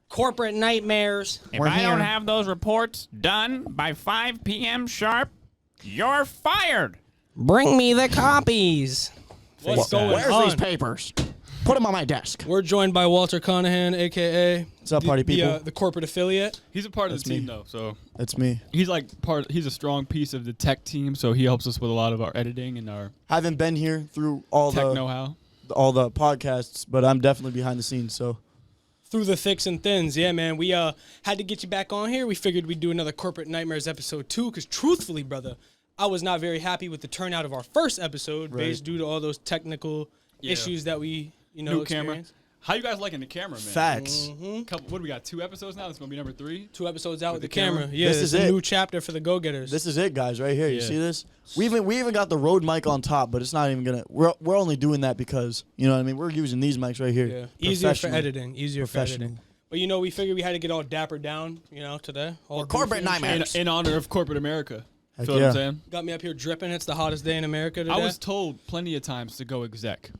Corporate nightmares. If I don't have those reports done by 5 p.m. sharp, you're fired. Bring me the copies. What's going Where's on? these papers? Put them on my desk. We're joined by Walter Conahan, a.k.a. What's up, party people? The corporate affiliate. He's a part of That's the team, me. though, so That's me. he's like he's a strong piece of the tech team, so he helps us with a lot of our editing and our Haven't been here through all tech the know-how. podcasts, but I'm definitely behind the scenes. So Through the thicks and thins. Yeah, man. We had to get you back on here. We figured we'd do another Corporate Nightmares episode 2 because truthfully, brother, I was not very happy with the turnout of our first episode based due to all those technical issues that we, New camera. experienced. How you guys liking the camera, man? facts. What do we got? 2 episodes now. This is gonna be number 3. 2 episodes out with the the camera? camera. Yeah, This it's is a it. new chapter for the go-getters. This is it, guys, right here. You Yeah. see this? We even got the Rode mic on top, but it's not even gonna. We're only doing that because you know what I mean. We're using these mics right here. yeah. Easier for Professional. editing. Easier for Professional. editing. But, we figured we had to get all dapper down, today. All corporate goofy and nightmares. shit. In honor of corporate America. Heck Feel what yeah. I'm saying? Got me up here dripping. It's the hottest day in America today. I was told plenty of times to go exec.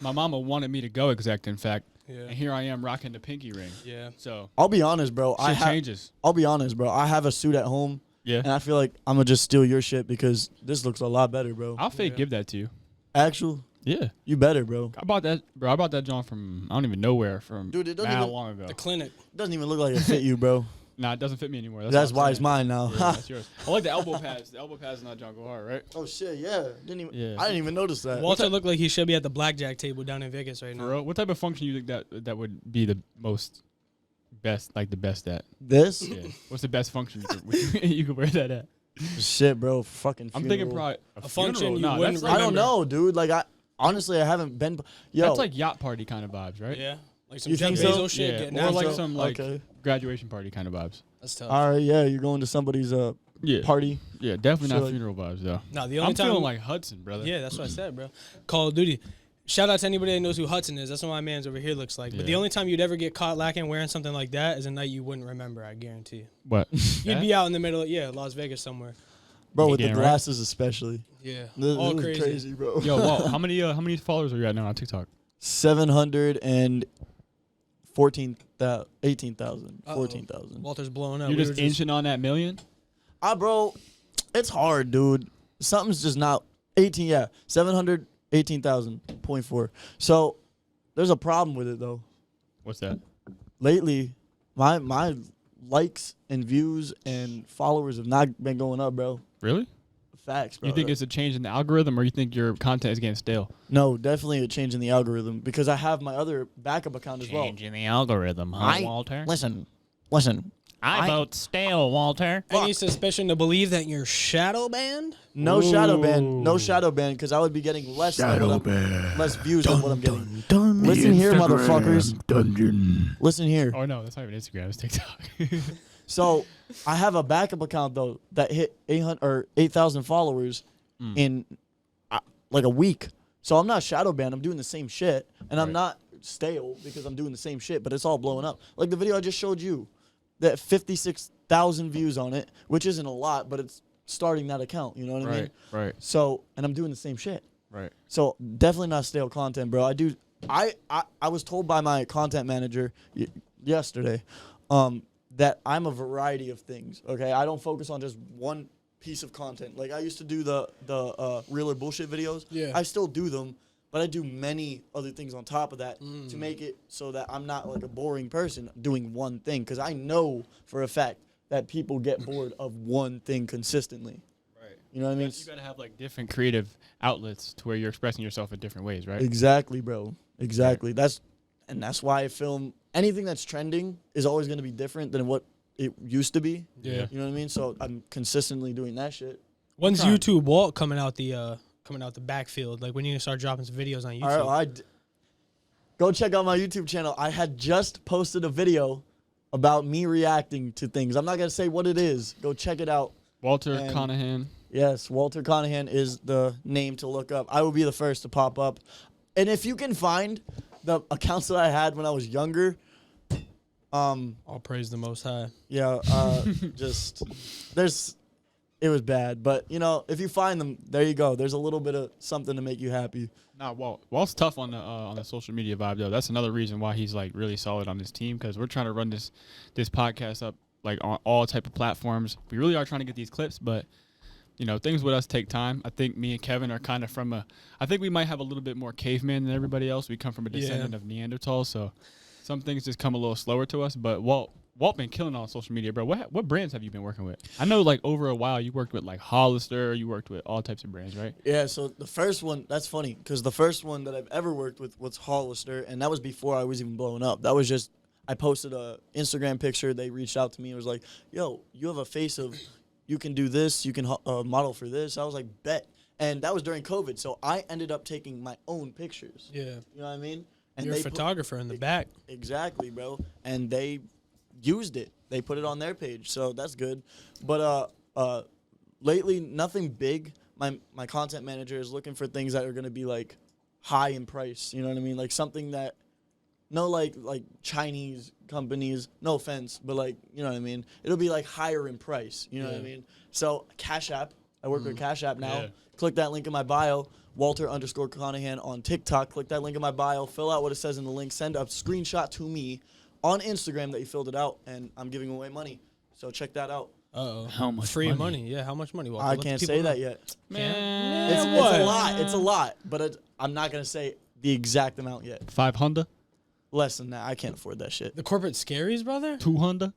My mama wanted me to go exec, in fact. Yeah. And here I am rocking the pinky ring. Yeah. So I'll be honest, bro. shit changes. I'll be honest, bro. I have a suit at home, Yeah. and I feel like I'm gonna just steal your shit because this looks a lot better, bro. I'll fake give that to you. Actual, Yeah. you better, bro. I bought that, bro. I bought that John from I don't even know where from. Dude, it doesn't how even- long ago? The clinic. It doesn't even look like it fit you, bro. Nah, it doesn't fit me anymore. That's what why I'm it's saying. mine now. Yeah, that's yours. I like the elbow pads. The elbow pads in that John go hard, right? Oh shit, yeah. Yeah. I didn't even notice that. Walter looked like he should be at the blackjack table down in Vegas right now. For real? What type of function you think that would be the most best, like the best at? This Yeah. What's the best function you could wear that at? shit, bro. Fucking. I'm funeral. thinking probably a function funeral. you Nah, wouldn't that's I like, don't remember. know, dude. Like I honestly, I haven't been. Yo, that's like yacht party kind of vibes, right? Yeah. Like some You Jeff think so? Bezos shit. Yeah, Getting or out. like so? some like Okay. graduation party kind of vibes. That's tough. all right, yeah. You're going to somebody's Yeah. party. Yeah, definitely So, not like- funeral vibes though. No, the only I'm time feeling like Hudson, brother. yeah, that's what I said, bro. Call of Duty. Shout out to anybody that knows who Hudson is. That's what my man's over here looks like. But the Yeah. only time you'd ever get caught lacking wearing something like that is a night you wouldn't remember, I guarantee you. What? You'd be out in the middle of, Las Vegas somewhere. Bro, You with the getting right? glasses especially. Yeah. This All is crazy. bro. Yo, Walt, how many followers are you at now on TikTok? 714,000, 18,000, Uh-oh. 14,000. Walter's blowing up. You're We just were inching on that million? Bro, it's hard, dude. Something's just not 18. Yeah, 718,000.4. So there's a problem with it though. What's that? Lately, my likes and views and followers have not been going up, bro. Really? Facts, bro. You think it's a change in the algorithm, or you think your content is getting stale? No, definitely a change in the algorithm because I have my other backup account as well. in the algorithm, huh, Walter? Listen. I vote stale, Walter. any suspicion to believe that you're shadow banned? No shadow ban, because I would be getting less less views than what I'm getting. Listen here, motherfuckers. Listen here. Oh no, that's not even Instagram. It's TikTok. So I have a backup account though that hit 8,000 followers in like a week. So I'm not shadow banned. I'm doing the same shit, and I'm not stale because I'm doing the same shit. But it's all blowing up. Like the video I just showed you, that 56,000 views on it, which isn't a lot, but it's starting that account. You know what I mean? Right. So, and I'm doing the same shit. Right. So definitely not stale content, bro. I was told by my content manager yesterday that I'm a variety of things. Okay, I don't focus on just one piece of content. Like I used to do the real or bullshit videos. Yeah. I still do them, but I do many other things on top of that to make it so that I'm not like a boring person doing one thing. Because I know for a fact that people get bored of one thing consistently. Right. You know what I mean? You gotta have like different creative outlets to where you're expressing yourself in different ways, right? Exactly, bro. Exactly. That's why I film anything that's trending is always going to be different than what it used to be. Yeah. You know what I mean? So I'm consistently doing that shit. When's YouTube Walt coming out the backfield? Like when you start dropping some videos on YouTube? All right, go check out my YouTube channel. I had just posted a video about me reacting to things. I'm not going to say what it is. Go check it out. Walter And- Conahan. Yes, Walter Conahan is the name to look up. I will be the first to pop up. And if you can find the accounts that I had when I was younger, All praise the Most High. yeah, just there's It was bad, but you know, if you find them, there you go. There's a little bit of something to make you happy. Nah, Walt's tough on the social media vibe though. That's another reason why he's like really solid on this team, because we're trying to run this podcast up like on all type of platforms. We really are trying to get these clips, but you know, things with us take time. I think me and Kevin are kind of I think we might have a little bit more caveman than everybody else. We come from a descendant of Neanderthals, so some things just come a little slower to us. But Walt been killing on social media, bro. What brands have you been working with? I know, like, over a while, you worked with, like, Hollister. You worked with all types of brands, right? Yeah, so the first one, that's funny, because the first one that I've ever worked with was Hollister, and that was before I was even blowing up. That was just, I posted a Instagram picture. They reached out to me and was like, yo, you have a face of, you can do this, you can model for this. I was like, bet. And that was during COVID, so I ended up taking my own pictures. Yeah. You know what I mean? And You're a photographer in the back. Exactly, bro. And they used it. They put it on their page, so that's good. But lately, nothing big. My content manager is looking for things that are going to be, like, high in price. You know what I mean? Like, something that, no, like Chinese companies, no offense, but, like, you know what I mean? It'll be, like, higher in price. You know what I mean? So, Cash App. I work with Cash App now. Yeah. Click that link in my bio. Walter_Conahan on TikTok. Click that link in my bio. Fill out what it says in the link. Send a screenshot to me on Instagram that you filled it out, and I'm giving away money. So check that out. Uh-oh. How much Free money? money. Yeah, how much money? Walker? I Let the can't people say know. that yet. Man, It's what? a lot. It's a lot, but I'm not going to say the exact amount yet. 500, Less than that. I can't afford that shit. The corporate scaries, brother? 200,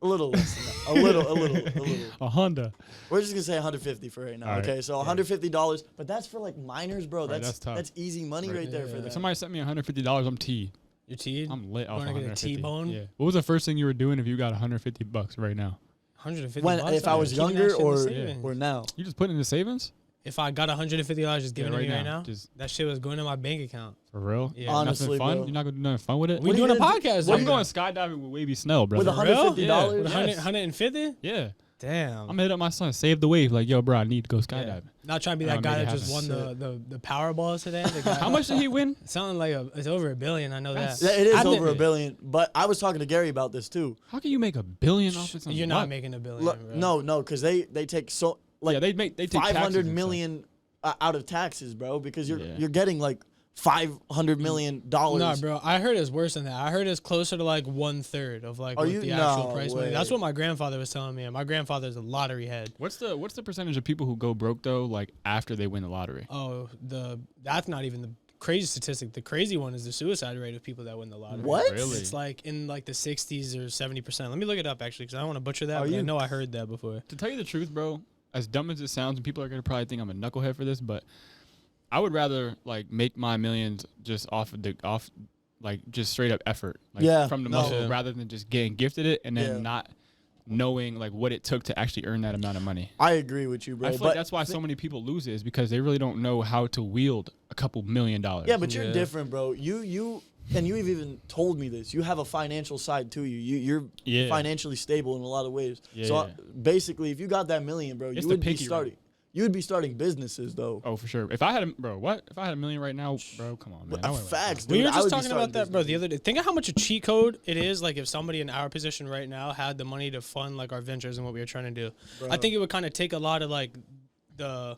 A little less than that. A little. 100. We're just going to say 150 for right now, All right. okay? So $150, but that's for, like, minors, bro. Right, That's that's tough. that's easy money right there for Yeah. that. If somebody sent me $150, I'm T. You're teed? I'm lit off Wanna get a 150. T-bone? Yeah. What was the first thing you were doing if you got $150 right now? 150 When, bucks? if I was Keeping that younger shit in the or savings. now. You just put it in the savings? If I got $150 just giving Yeah, it to me right right now. now, Just- that shit was going in my bank account. For real? Yeah. Honestly, nothing fun? bro. You're not going to do nothing fun with it? We What are you doing a gonna do? podcast. What right I'm now. going skydiving with Wavy Snell, brother. With For real? $150? With 100, Yes. 150? Yeah. Damn. I'm going to hit up my son, save the wave. Like, yo, bro, I need to go skydiving. Yeah. Not trying to be I that don't guy make that it just won happen. the Powerball today. The guy- How much did he win? Something like it's over $1 billion. I know that. Yeah, it is I've over been- $1 billion, but I was talking to Gary about this too. How can you make $1 billion off of something? You're not making $1 billion. bro. No, because they take so like Yeah, they take taxes 500 and million out of taxes, bro. Because Yeah. you're getting like $500 million. Nah, bro. I heard it's worse than that. I heard it's closer to like 1/3 of like Are what you? the actual No price way. money. That's what my grandfather was telling me. And my grandfather's a lottery head. What's the percentage of people who go broke though, like after they win the lottery? Oh, that's not even the crazy statistic. The crazy one is the suicide rate of people that win the lottery. What? Really? It's like in like the 60s or 70%. Let me look it up actually, because I don't want to butcher that. Are But I you- know I heard that before. To tell you the truth, bro, as dumb as it sounds, and people are gonna probably think I'm a knucklehead for this, but I would rather like make my millions just off like just straight up effort, like Yeah, from the no. muscle, Yeah. rather than just getting gifted it and then Yeah. not knowing like what it took to actually earn that amount of money. I agree with you, bro. I feel like that's why so many people lose it, is because they really don't know how to wield a couple $1 million. Yeah, but you're Yeah. different, bro. You and you've even told me this. You have a financial side to you. You're Yeah. financially stable in a lot of ways. Yeah, So yeah. Basically, if you got that million, bro, It's you the would be pinky starting. You would be starting businesses though. Oh, for sure. If I had If I had $1 million right now, bro, come on, man. I wouldn't Facts, We dude. were I just would be talking about starting that, bro, the businesses. other day. Think of how much a cheat code it is, like if somebody in our position right now had the money to fund like our ventures and what we were trying to do. I think it would kind of take a lot of like the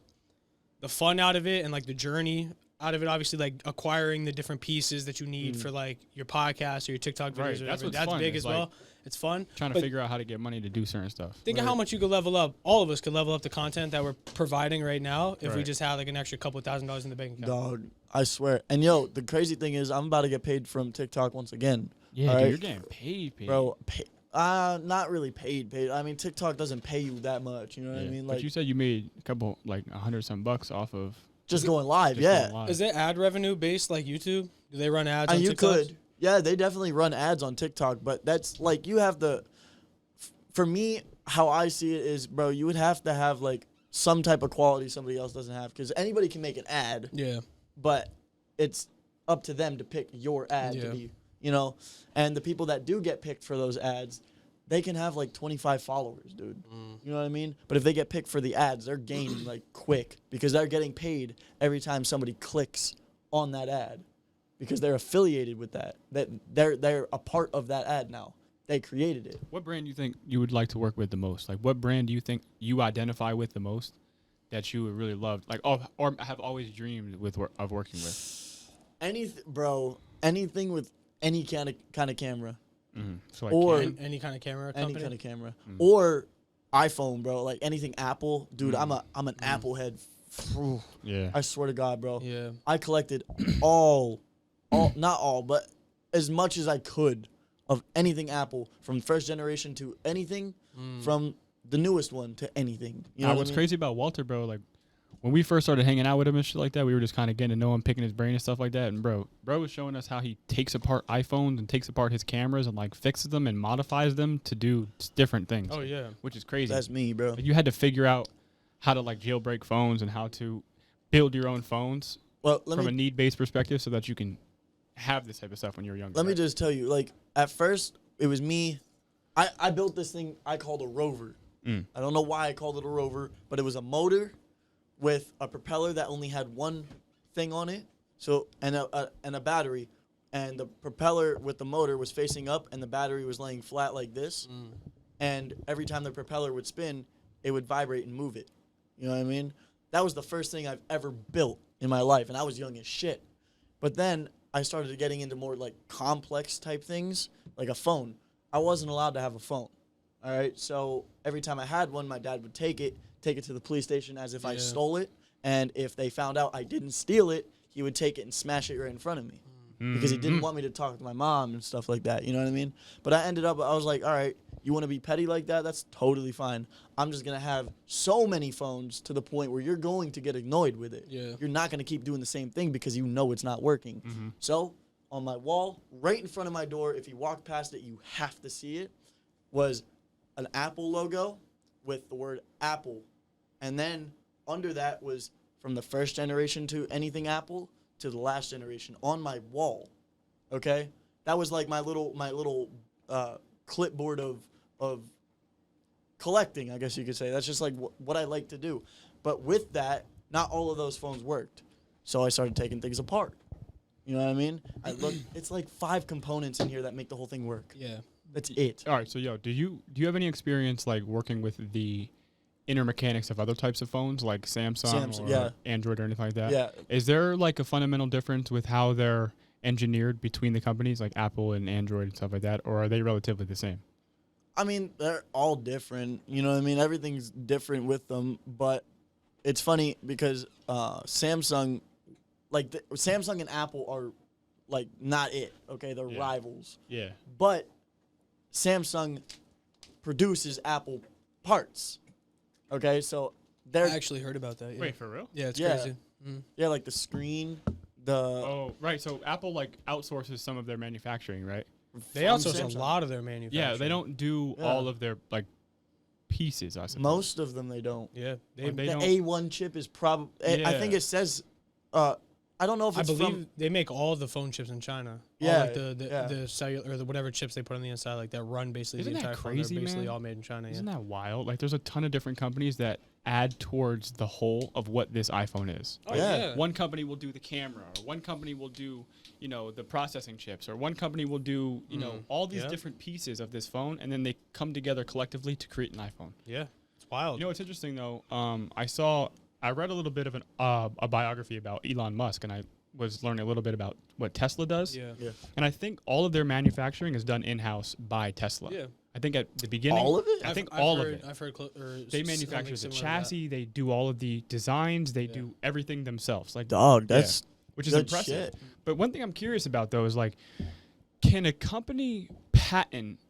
fun out of it and like the journey out of it. Obviously, like acquiring the different pieces that you need for like your podcast or your TikTok videos. Right, Or that's whatever. what's That's fun, big is, as well. It's fun. Trying to But figure out how to get money to do certain stuff. think of how much you could level up. All of us could level up the content that we're providing right now if we Right. just had like an extra couple $1,000s in the bank account. Dog, I swear. And yo, the crazy thing is, I'm about to get paid from TikTok once again. Yeah, All dude, right? you're getting paid. Bro, not really paid. I mean, TikTok doesn't pay you that much. You know what I mean? but Like you said you made a couple, like $100 bucks off of just going live. just Yeah, going live. Is it ad revenue based like YouTube? Do they run ads on and you TikToks? could. Yeah, they definitely run ads on TikTok, but that's like you have to. For me, how I see it is, bro, you would have to have like some type of quality somebody else doesn't have, because anybody can make an ad, Yeah. but it's up to them to pick your ad Yeah. to be, you know. And the people that do get picked for those ads, they can have like 25 followers, dude. You know what I mean? But if they get picked for the ads, they're gaining like quick, because they're getting paid every time somebody clicks on that ad, because they're affiliated with that. That they're a part of that ad now. They created it. What brand do you think you would like to work with the most? Like, what brand do you think you identify with the most that you would really love? Like, or have always dreamed of working with? Anything with any kind of camera. Mm-hmm. So like Or any kind of camera any company. kind of camera. Or iPhone, bro. Like anything Apple. Dude, I'm an Apple head. yeah. I swear to God, bro. Yeah. I collected all not all, but as much as I could of anything Apple, from first generation to anything, from the newest one to anything. You know what's what I mean? crazy about Walter, bro, like when we first started hanging out with him and shit like that, we were just kind of getting to know him, picking his brain and stuff like that. And bro was showing us how he takes apart iPhones and takes apart his cameras and like fixes them and modifies them to do different things. Oh yeah. Which is crazy. That's me, bro. Like, you had to figure out how to like jailbreak phones and how to build your own phones Well, from a need-based perspective so that you can have this type of stuff when you're younger. Let me just tell you, like, at first, it was me. I built this thing I called a rover. I don't know why I called it a rover, but it was a motor with a propeller that only had one thing on it, so and a battery. And the propeller with the motor was facing up, and the battery was laying flat like this. And every time the propeller would spin, it would vibrate and move it. You know what I mean? That was the first thing I've ever built in my life, and I was young as shit. But then I started getting into more like complex type things, like a phone. I wasn't allowed to have a phone. All right, so every time I had one, my dad would take it to the police station as if I stole it, and if they found out I didn't steal it, he would take it and smash it right in front of me because he didn't want me to talk to my mom and stuff like that. You know what I mean? But I was like, all right, you want to be petty like that? That's totally fine. I'm just gonna have so many phones to the point where you're going to get annoyed with it. Yeah. You're not gonna keep doing the same thing because you know it's not working. So on my wall, right in front of my door, if you walk past it, you have to see it, was an Apple logo with the word Apple. And then under that was from the first generation to anything Apple to the last generation on my wall. Okay? That was like my little clipboard of collecting, I guess you could say. That's just like what I like to do. But with that, not all of those phones worked. So I started taking things apart. You know what I mean? It's like 5 components in here that make the whole thing work. Yeah. That's it. All right, so do you have any experience like working with the inner mechanics of other types of phones like Samsung or Android or anything like that? Yeah. Is there like a fundamental difference with how they're engineered between the companies like Apple and Android and stuff like that, or are they relatively the same? I mean, they're all different. You know what I mean? Everything's different with them, but it's funny because Samsung and Apple are like not it. Okay, they're rivals. Yeah. But Samsung produces Apple parts. Okay, so they're I actually heard about that. Yeah. Wait, for real? Yeah, it's Yeah. crazy. yeah, like the screen, Oh, right. So Apple like outsources some of their manufacturing, right? They from outsource Samsung. a lot of their manufacturing. Yeah, they don't do Yeah. all of their like pieces, I suppose. Most of them they don't. Yeah, They The don't. A1 chip is probably. I think Yeah. it says. I don't know if I it's believe from. they make all the phone chips in China. Yeah, all like the yeah. cellular or the whatever chips they put on the inside, like that run basically Isn't the that entire phone. crazy, They're basically man? all made in China. Isn't Yeah. that wild? Like, there's a ton of different companies that add towards the whole of what this iPhone is. Oh, Yeah. One company will do the camera, or one company will do, the processing chips, or one company will do, all these Yeah. different pieces of this phone, and then they come together collectively to create an iPhone. Yeah, it's wild. You know what's interesting though? I read a little bit of a biography about Elon Musk, and I was learning a little bit about what Tesla does. Yeah. Yeah. And I think all of their manufacturing is done in-house by Tesla. Yeah. I think at the beginning, All of it? I think I've all heard, of it. I've heard They manufacture the chassis. They do all of the designs. They do everything themselves. Like Dog, that's which is good impressive. shit. But one thing I'm curious about though is like, can a company patent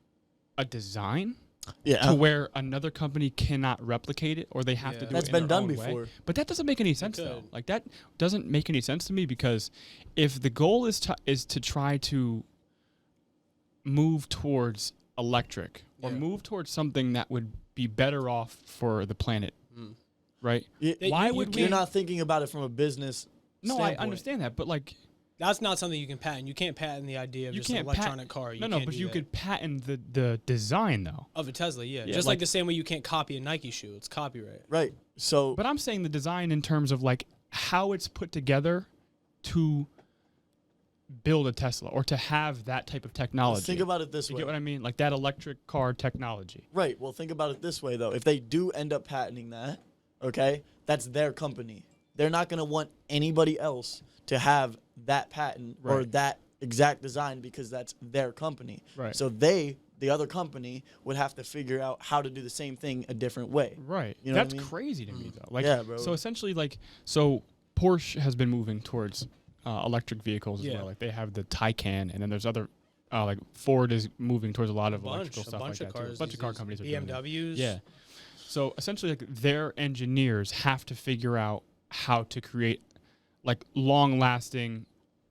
a design to where another company cannot replicate it, or they have to do That's it in been their done own way? before. But that doesn't make any sense though. could. Like that doesn't make any sense to me, because if the goal is to try to move towards electric or move towards something that would be better off for the planet, right? Why would You're we? not thinking about it from a business No, I standpoint. understand that, but like, That's not something you can patent. You can't patent the idea of you just an can't electronic car. No, can't but do you that. could patent the design though. Of a Tesla, yeah. Yeah, Just like like- the same way you can't copy a Nike shoe. It's copyright. Right. So But I'm saying the design in terms of like how it's put together to build a Tesla or to have that type of technology. Think about it this You way. get what I mean? Like that electric car technology. Right. Well, think about it this way, though. If they do end up patenting that, okay, that's their company. They're not going to want anybody else to have that patent or Right. that exact design because that's their company. Right. So the other company, would have to figure out how to do the same thing a different way. Right. You know what That's I mean? crazy to me, though. Like, Yeah, bro. So essentially, like, so Porsche has been moving towards electric vehicles as Yeah. well. Like they have the Taycan, and then there's other, like Ford is moving towards a lot of a electrical stuff bunch like of that too. cars. A bunch of car companies are doing that. BMWs. Yeah. So essentially, like their engineers have to figure out how to create like long-lasting,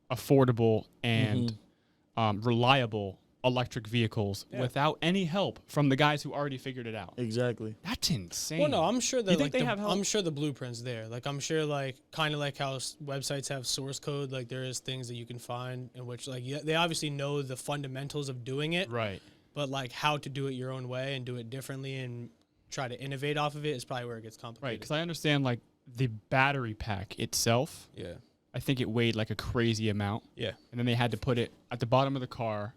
affordable, and reliable electric vehicles Yeah. without any help from the guys who already figured it out. Exactly. That's insane. Well, no, I'm sure that You think like they have help? I'm sure the blueprint's there. Like I'm sure like kind of like how websites have source code. Like there is things that you can find in which like they obviously know the fundamentals of doing it, Right. but like how to do it your own way and do it differently and try to innovate off of it is probably where it gets Right. complicated. Because I understand like the battery pack itself. Yeah. I think it weighed like a crazy amount, Yeah. and then they had to put it at the bottom of the car.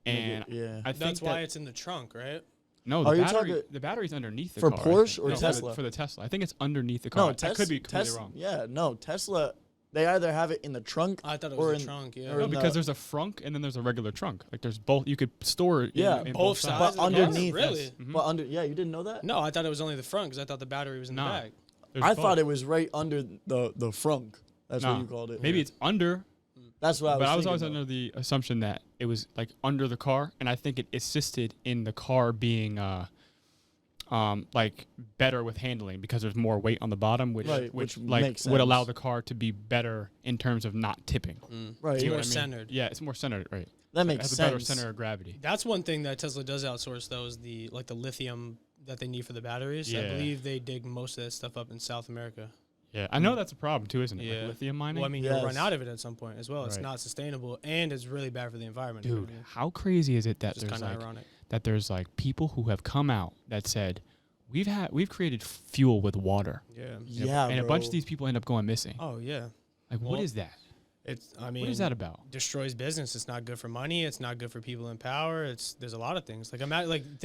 And Yeah. I think That's why that- it's in the trunk, right? no, Are the you battery. talking The battery's underneath the for car. I Porsche think. or No, Tesla? For the Tesla, I think it's underneath the car. No, I could be completely wrong. Yeah, no, Tesla. They either have it in the trunk. I thought it or was the in, trunk. Yeah. or No, in because the- there's a frunk and then there's a regular trunk. Like there's both. You could store it. Yeah, in both sides. sides. But of the car? underneath, Really? Yes. Mhm. But under, yeah, you didn't know that? No, I thought it was only the front because I thought the battery was in No. the back. There's I both. thought it was right under the frunk. That's Nah, what you called it. Maybe it's under, That's what I was. but I was always thinking, under the assumption that it was like under the car, and I think it assisted in the car being like better with handling because there's more weight on the bottom, which Right, which which like makes would allow sense. the car to be better in terms of not tipping. Right. It's yeah. more what I mean? centered. Yeah, it's more centered, right? That It makes has a better sense. center of gravity. That's one thing that Tesla does outsource, though, is the lithium that they need for the batteries. I Yeah. believe they dig most of that stuff up in South America. Yeah, I know that's a problem too, isn't it? Yeah. Like lithium mining. Well, I mean, you'll run Yes. out of it at some point as well. It's Right. not sustainable, and it's really bad for the environment. Dude, how crazy is it that It's just there's kind of like ironic. people who have come out that said we've created fuel with water. Yeah. Yeah, and a bunch of bro. these people end up going missing. Oh yeah. Like, what well, is that? It's. I mean, What is that about? Destroys business. It's not good for money. It's not good for people in power. There's a lot of things. Think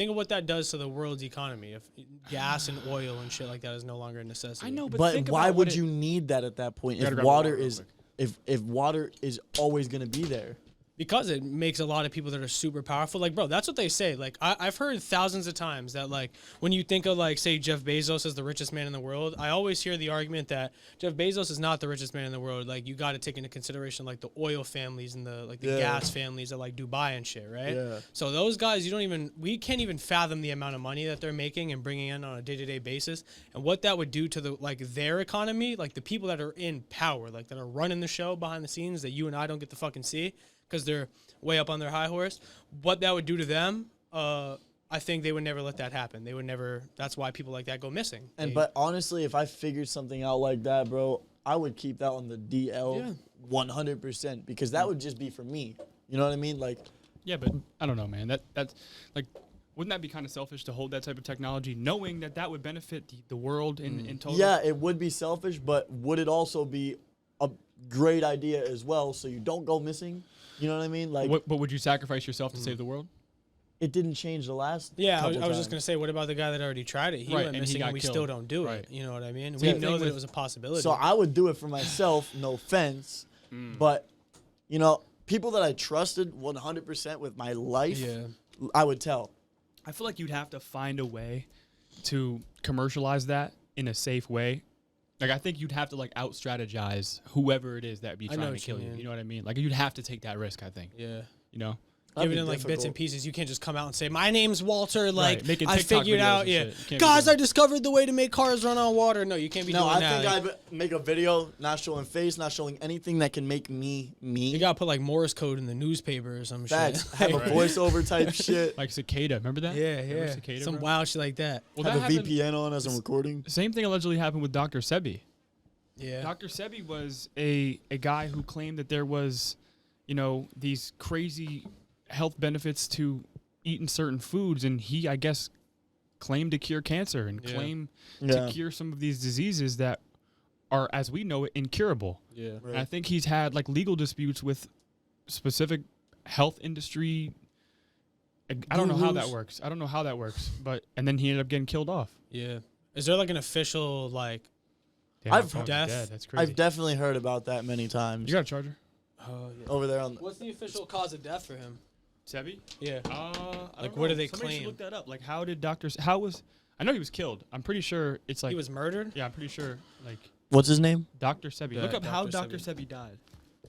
of what that does to the world's economy. If gas and oil and shit like that is no longer a necessity. I know, but, But think why about would what you need that at that point Gotta if grab water water real is quick. if water is always gonna be there? Because it makes a lot of people that are super powerful. Like, bro, that's what they say. Like, I've heard thousands of times that, like, when you think of, like, say, Jeff Bezos as the richest man in the world, I always hear the argument that Jeff Bezos is not the richest man in the world. Like, you got to take into consideration, like, the oil families and the Yeah. gas families at, like, Dubai and shit, right? Yeah. So those guys, we can't even fathom the amount of money that they're making and bringing in on a day-to-day basis. And what that would do to their economy, like, the people that are in power, like, that are running the show behind the scenes that you and I don't get to fucking see because they're way up on their high horse, what that would do to them, I think they would never let that happen. They would never. That's why people like that go missing. But honestly, if I figured something out like that, bro, I would keep that on the DL Yeah. 100% because that would just be for me. You know what I mean? Like, Yeah, but I don't know, man. That's like, wouldn't that be kind of selfish to hold that type of technology, knowing that would benefit the world in total? yeah, it would be selfish, but would it also be a great idea as well so you don't go missing? You know what I mean? Like, But would you sacrifice yourself to save the world? it didn't change the last Yeah, I was couple just gonna times. say, what about the guy that already tried it? He Right, went and he missing, got and we killed. still don't do Right. it. You know what I mean? See, We the know thing that it with- was a possibility. So I would do it for myself, no offense. But, you know, people that I trusted 100% with my life, Yeah. I would tell. I feel like you'd have to find a way to commercialize that in a safe way. Like, I think you'd have to, like, out-strategize whoever it is that would be I know trying to what you kill you. mean. You know what I mean? Like, you'd have to take that risk, I think. Yeah. You know? That'd Giving be it like bits and difficult. pieces. You can't just come out and say, "My name's Walter." Like making I TikTok figured videos out. and Yeah, shit. You can't be guys, doing- I discovered the way to make cars run on water. No, you can't be No, doing I that. think I'd make a video not showing face, not showing anything that can make me me. You gotta put like Morse code in the newspaper or some Facts. shit. Have a Right. voiceover type shit. Like Cicada. Remember that? Yeah, Remember yeah. Cicada, Some bro? wild shit like that. Well, Have that a happened- VPN on as I'm recording. Same thing allegedly happened with Dr. Sebi. Yeah. Dr. Sebi was a guy who claimed that there was, these crazy health benefits to eating certain foods, and he, I guess, claimed to cure cancer and Yeah. claim Yeah. to cure some of these diseases that are, as we know it, incurable. Yeah. Right. And I think he's had like legal disputes with specific health industry. I don't know how that works. But and then he ended up getting killed off. Yeah. Is there like an official like? Damn, I've- my phone's Death. dead. That's crazy. I've definitely heard about that many times. You got a charger? Oh yeah. Over there on. What's the official cause of death for him? Sebi? Yeah. I Like, don't what do know. they Somebody should claim? look that up. Like, how did doctors? How was? I know he was killed. I'm pretty sure it's like. He was murdered. Yeah, I'm pretty sure. Like What's his name? Dr. Sebi. Yeah, Look up how Dr. Dr. Sebi died.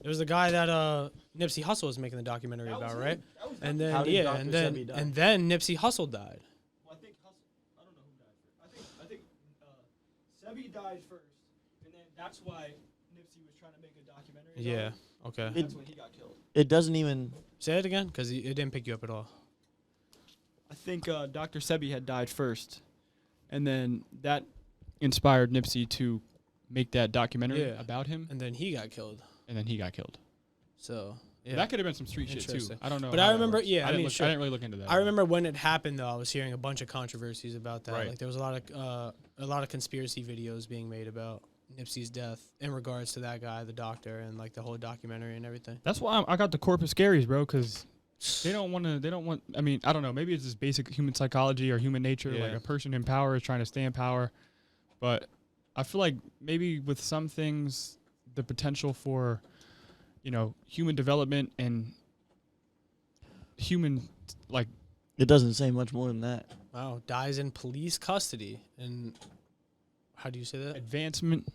It was the guy that Nipsey Hussle was making the documentary about, right? And then How did Dr. and then Sebi die? and then Nipsey Hussle died. Well, I think I don't know who died first. I think Sebi died first, and then that's why Nipsey was trying to make a documentary. Yeah. Okay. That's when he got killed. It doesn't even. Say it again, because it didn't pick you up at all. I think Dr. Sebi had died first, and then that inspired Nipsey to make that documentary Yeah. about him, And then he got killed. and then he got killed. So yeah. That could have been some street shit too. Interesting. I don't know. But how I that remember- works. yeah, I I, didn't mean, look, sure. I didn't really look into that. I remember when it happened though. I was hearing a bunch of controversies about that. Right. Like there was a lot of conspiracy videos being made about Nipsey's death in regards to that guy, the doctor, and like the whole documentary and everything. That's why I got the corpus scaries, bro, because they don't want to. They don't want. I mean, I don't know. Maybe it's just basic human psychology or human nature. Yeah. Like a person in power is trying to stay in power, but I feel like maybe with some things, the potential for, human development and human like It doesn't say much more than that. Wow, dies in police custody and how do you say that? advancement.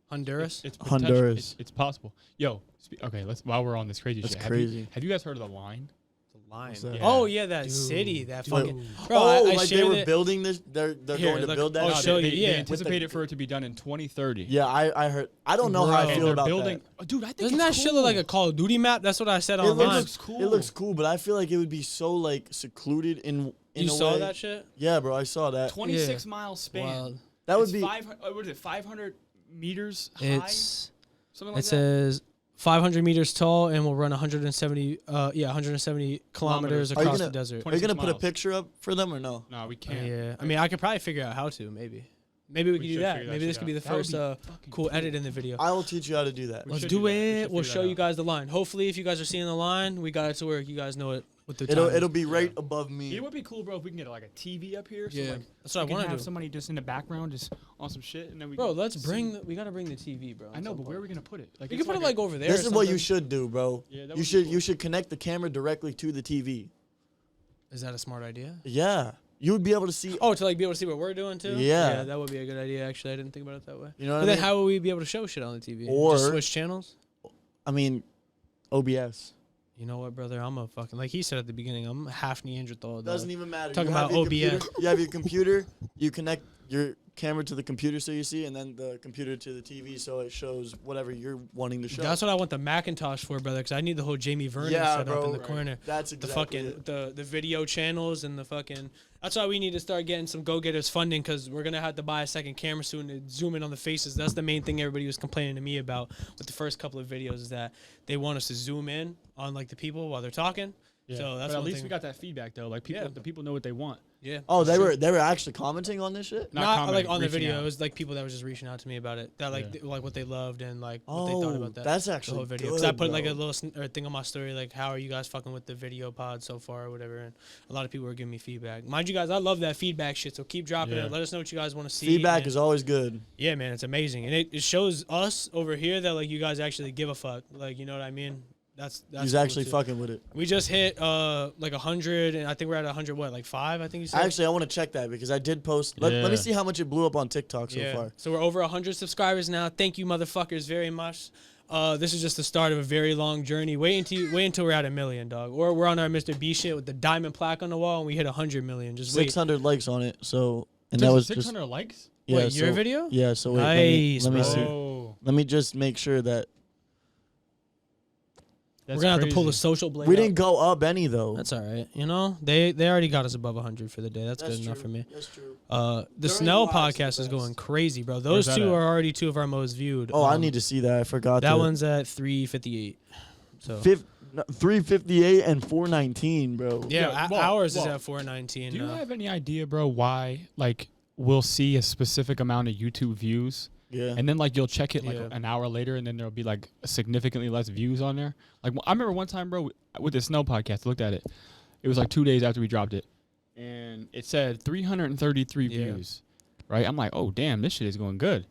Honduras. It's potential- Honduras. It's possible. Yo, okay. Let's. While we're on this crazy That's shit, crazy. Have you guys heard of the line? The line. What's that? Yeah. Oh yeah, that Dude. city, that Dude. fucking. Bro, Oh, I like they shared were it. building this. They're Here, going to look, build that. I'll shit. show you. They Yeah. anticipate for it to be done in 2030. Yeah, I heard. I don't know how I Bro. feel they're about building. that. Oh, dude, I think Doesn't it's that shit look like a Call of Duty map? That's what I said It online. looks cool. It looks cool, but I feel like it would be so like secluded in You a saw way. that shit? Yeah, bro, I saw that. 26 mile span. Wild. That would It's be. 500, what is it? 500 meters high. It's Something like it says 500 meters tall and will run 170 kilometers Are you across gonna- the desert. Are you gonna 26 put a miles. picture up for them or no? No, we can't. Yeah, I mean, I could probably figure out how to. Maybe we could do should that. figure that Maybe this shit could be the out. That would first be fucking cool edit in the video. I will teach you how to do that. We Let's should do do that. We it. should We'll figure show that you out. guys the line. Hopefully, if you guys are seeing the line, we got it to where you guys know it with the It'll time. it'll be right above me. It would be cool, bro, if we can get like a TV up here. So Yeah, like, that's what I we can want to have do. somebody just in the background, just on some shit, and then we. Bro, can let's see- bring. We gotta bring the TV, bro. I know, but where are we gonna put it? Like, We it's can put it a- like over there. This or is what you something. should do, bro. Yeah, that You would should be you should connect the camera directly to the TV. Is that a smart idea? Yeah, you would be able to see. Oh, to like be able to see what we're doing too. Yeah. that would be a good idea. Actually, I didn't think about it that way. You know what But I then mean? how would we be able to show shit on the TV? Or- Just switch channels. I mean, OBS You know what, brother? I'm a fucking like he said at the beginning. I'm half Neanderthal. dog. doesn't even matter. Talking You have about your OBS. computer- You have your computer. You connect your camera to the computer so you see, and then the computer to the TV so it shows whatever you're wanting to show. That's what I want the Macintosh for, brother. Because I need the whole Jamie Vernon Yeah, set up in bro. the Right. corner. That's The exactly fucking it. the video channels and the fucking. That's why we need to start getting some go-getters funding because we're gonna have to buy a second camera soon to zoom in on the faces. That's the main thing everybody was complaining to me about with the first couple of videos is that they want us to zoom in on like the people while they're talking. Yeah. So that's but at one least thing. we got that feedback though. Like people, Yeah. the people know what they want. Yeah. Oh, for sure. they were actually commenting on this shit. Not Not commenting, like on the reaching video. out. It was like people that were just reaching out to me about it. That like Yeah. like what they loved and like what they thought Oh, about that. that's the actually whole video. good, I put like a bro. little thing on my story like how are you guys fucking with the video pod so far or whatever. And a lot of people were giving me feedback. Mind you guys, I love that feedback shit. So keep dropping Yeah. it. Let us know what you guys want to see. Feedback and is always good. yeah, man, it's amazing, and it shows us over here that like you guys actually give a fuck. Like you know what I mean. That's He's cool, actually too. fucking with it. We just hit like 100, and I think we're at 100. What, like 5? I think you said. Actually, I want to check that because I did post. Let me Yeah. see how much it blew up on TikTok so far. So we're over 100 subscribers now. Thank you, motherfuckers, very much. This is just the start of a very long journey. Wait until we're at 1 million, dog. Or we're on our Mr. B shit with the diamond plaque on the wall, and we hit 100 million. Just wait. 600 likes on it. So and that was just 600 likes. yeah. Wait, your so- video? Yeah. So wait, Nice, let me bro. see. Oh, Let me just make sure that We're gonna have to pull the social blade. we out. didn't go up any though. That's all right. You know, they already got us above 100 for the day. That's good enough for me. That's true. The During Snell lives, the podcast is best. going crazy, bro. Where's Those that two at? are already 2 of our most viewed. Oh, I need to see that. I forgot That to- one's at 358. So 358 and 419, bro. yeah, Yeah, well, ours is well, at 419. Do you have any idea, bro, why like we'll see a specific amount of YouTube views Yeah. And then like you'll check it like Yeah. an hour later, and then there'll be like significantly less views on there. Like I remember one time, bro, with the Snow podcast, I looked at it. It was like 2 days after we dropped it, and it said 333 views. Right? I'm like, oh damn, this shit is going good.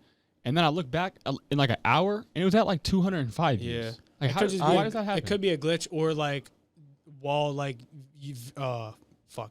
And then I look back in like an hour, and it was at like 205 views. Yeah. Like why does that happen? It could be a glitch, or like while like you've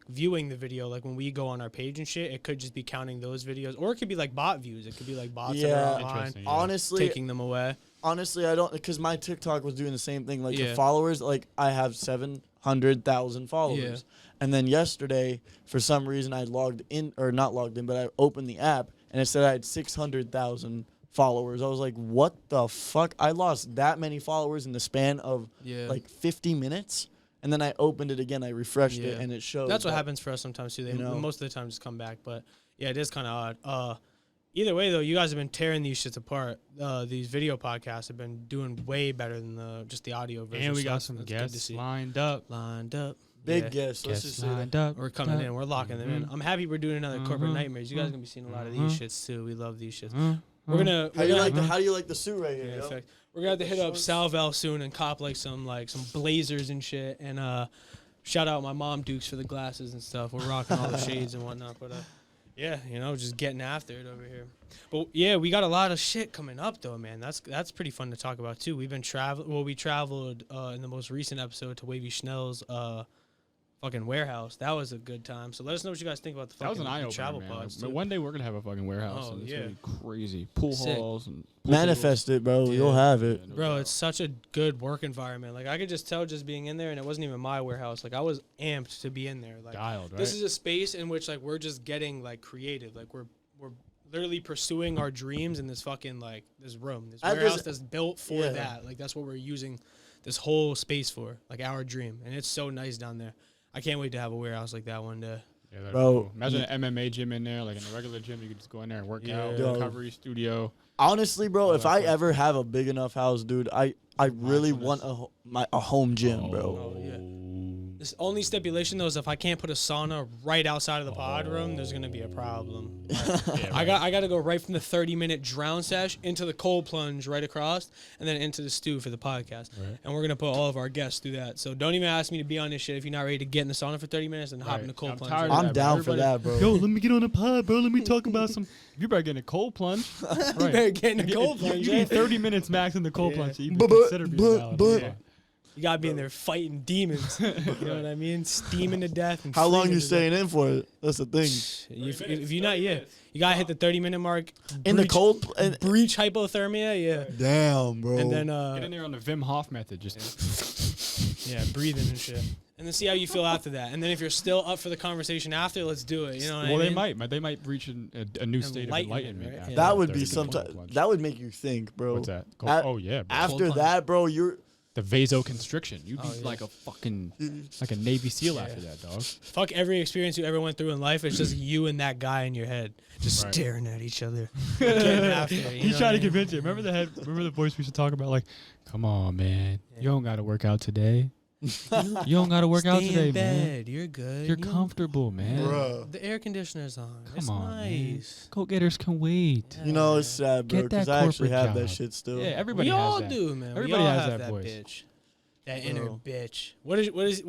viewing the video, like when we go on our page and shit, it could just be counting those videos, or it could be like bot views. It could be like bots that are online Interesting, yeah. Honestly, taking them away. Honestly, I don't, because my TikTok was doing the same thing. Like Yeah. the followers, like I have 700,000 followers. Yeah. And then yesterday, for some reason, I logged in, or not logged in, but I opened the app and it said I had 600,000 followers. I was like, what the fuck? I lost that many followers in the span of like 50 minutes. And then I opened it again, I refreshed it, and it showed. That's what happens for us sometimes too. They most of the time just come back, but yeah, it is kind of odd. Either way though, you guys have been tearing these shits apart. These video podcasts have been doing way better than just the audio version. And we so got some guests lined up. Big guests. Let's just say that. Lined up. We're coming in. We're locking them in. I'm happy we're doing another corporate nightmares. You guys are gonna be seeing a lot of these shits too. We love these shits. We're gonna. How do you like the suit right here? Yeah, Yo? fact. We're gonna have to hit up Salvel soon and cop like some blazers and shit. And shout out my mom Dukes for the glasses and stuff. We're rocking all the shades and whatnot. But yeah, just getting after it over here. But yeah, we got a lot of shit coming up though, man. That's pretty fun to talk about too. We've been traveling. Well, we traveled in the most recent episode to Wavy Schnell's fucking warehouse. That was a good time. So let us know what you guys think about the fucking travel pods. Like, one day we're gonna have a fucking warehouse. Oh, and it's yeah. gonna be crazy. Pool Sick. halls and Manifest it, bro. You'll have it. Bro, it's such a good work environment. Like I could just tell just being in there, and it wasn't even my warehouse. Like I was amped to be in there. Like dialed, right? This is a space in which like we're just getting like creative. Like we're literally pursuing our dreams in this fucking like this room, this warehouse that's built for that. Like that's what we're using this whole space for, like our dream. And it's so nice down there. I can't wait to have a warehouse like that one day. Yeah, that'd Bro, be cool. Imagine an MMA gym in there, like in a regular gym, you could just go in there and work out. Yo. Recovery studio. Honestly, bro, if I ever have a big enough house, dude, I really want a home gym, bro. Oh, yeah. This only stipulation though is if I can't put a sauna right outside of the pod room, there's gonna be a problem. Yeah, I got to go right from the 30-minute drown sesh into the cold plunge right across, and then into the stew for the podcast. Right. And we're gonna put all of our guests through that. So don't even ask me to be on this shit if you're not ready to get in the sauna for 30 minutes and hop in the cold plunge. tired of I'm that, down bro. for that, bro. Yo, let me get on the pod, bro. Let me talk about some. You better get in a cold plunge. You better get in the cold plunge. You need 30 minutes max in the cold plunge to even But- consider being valid. but- Yeah. You gotta be in there fighting demons. You know what I mean? Steaming to death. And How long freezing you to staying in for it? That's the thing. death. If you're not, you gotta hit the 30-minute mark. In the breach- cold. And, breach hypothermia, yeah. damn, bro. And then Get in there on the Wim Hof method. Just breathing and shit. And then see how you feel after that. And then if you're still up for the conversation after, let's do it. You know what I mean? they might reach a new state of enlightenment. right? after Yeah. that would 30 be minute sometimes. plunge. That would make you think, bro. What's that? A- Yeah, bro. After plunge. that, bro, you're. The vasoconstriction. You'd be Oh, yeah. like a fucking like a Navy SEAL after that, dog. Fuck every experience you ever went through in life. It's just you and that guy in your head, just Right. staring at each other. Getting after it, you He's know trying what to I mean? convince you. Remember the voice we used to talk about? Like, come on, man. You don't got to work out today. You don't got to work out Stay today, in man. bed. You're good. You're You know, comfortable, man. Bruh. The air conditioner's on. It's Come on, man. nice. Go-getters can wait. You know, it's sad, bro, Get that because I actually corporate have that job. shit still. Yeah, everybody We has all that. do, man. Everybody we all has have that voice. bitch. That inner Bro. bitch. What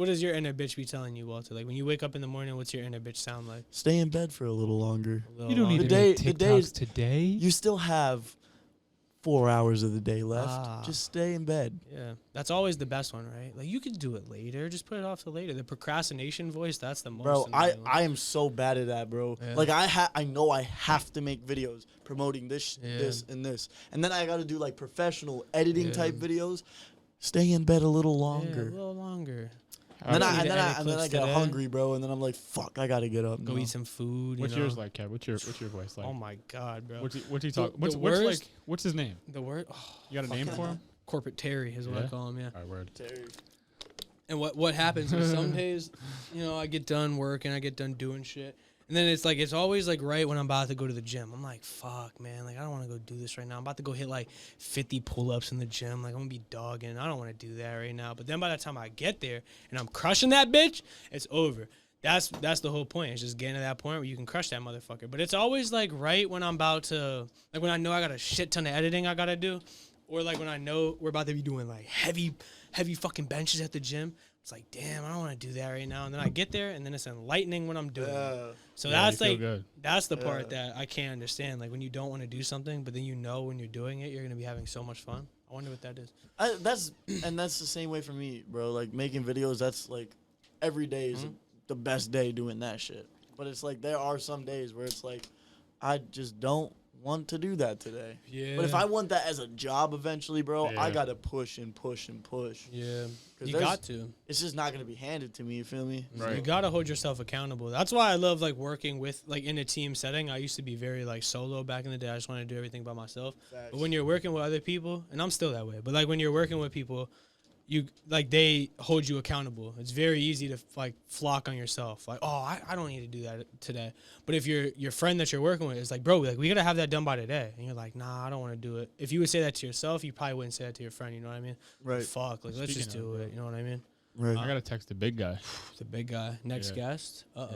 is your inner bitch be telling you, Walter? Like when you wake up in the morning, what's your inner bitch sound like? Stay in bed for a little longer. A little You don't need longer? to day- make the TikToks days- today. You still have 4 hours of the day left. Ah. Just stay in bed. Yeah, that's always the best one, right? Like you could do it later. Just put it off to later. The procrastination voice, that's the most. Bro, I annoying one. am so bad at that, bro. Yeah. Like I know I have to make videos promoting this, Yeah. this, and this, and then I got to do like professional editing Yeah. type videos. Stay in bed a little Yeah, longer. a little longer. And then I I need and to then I, edit and then I clips get today. hungry, bro, and then I'm like, fuck, I gotta get up. Go now. eat some food. What's you know? yours like, Kev? What's your voice like? Oh my god, bro. What's he The- talk? the What's worst- like? What's his name? The word? You got a name for him? Corporate Terry is what I Yeah? call him. Yeah. All right, word. And what happens is some days, I get done working, I get done doing shit. And then it's always like right when I'm about to go to the gym. I'm like, fuck, man. Like, I don't want to go do this right now. I'm about to go hit like 50 pull-ups in the gym. Like, I'm going to be dogging. I don't want to do that right now. But then by the time I get there and I'm crushing that bitch, it's over. That's the whole point. It's just getting to that point where you can crush that motherfucker. But it's always like right when I'm about to, like when I know I got a shit ton of editing I gotta do, or like when I know we're about to be doing like heavy fucking benches at the gym. It's like, damn, I don't want to do that right now. And then I get there, and then it's enlightening when I'm doing it. So that's like, that's the part that I can't understand. Like when you don't want to do something, but then you know when you're doing it, you're gonna be having so much fun. I wonder what that is. That's the same way for me, bro. Like making videos, that's like every day is the best day doing that shit. But it's like there are some days where it's like I just don't want to do that today. Yeah. But if I want that as a job eventually, bro, I gotta push and push and push. Yeah. You got to. It's just not gonna be handed to me. You feel me? Right. You gotta hold yourself accountable. That's why I love like working with like in a team setting. I used to be very like solo back in the day. I just wanted to do everything by myself. Facts. But when you're working with other people, and I'm still that way, but like when you're working with people, you like they hold you accountable. It's very easy to like flock on yourself. Like, oh, I don't need to do that today. But if your friend that you're working with is like, bro, like we gotta have that done by today, and you're like, nah, I don't want to do it. If you would say that to yourself, you probably wouldn't say that to your friend. You know what I mean? Right. Fuck, like let's just do it. You know what I mean? Right. I gotta text the big guy. The big guy. Next guest. Yeah.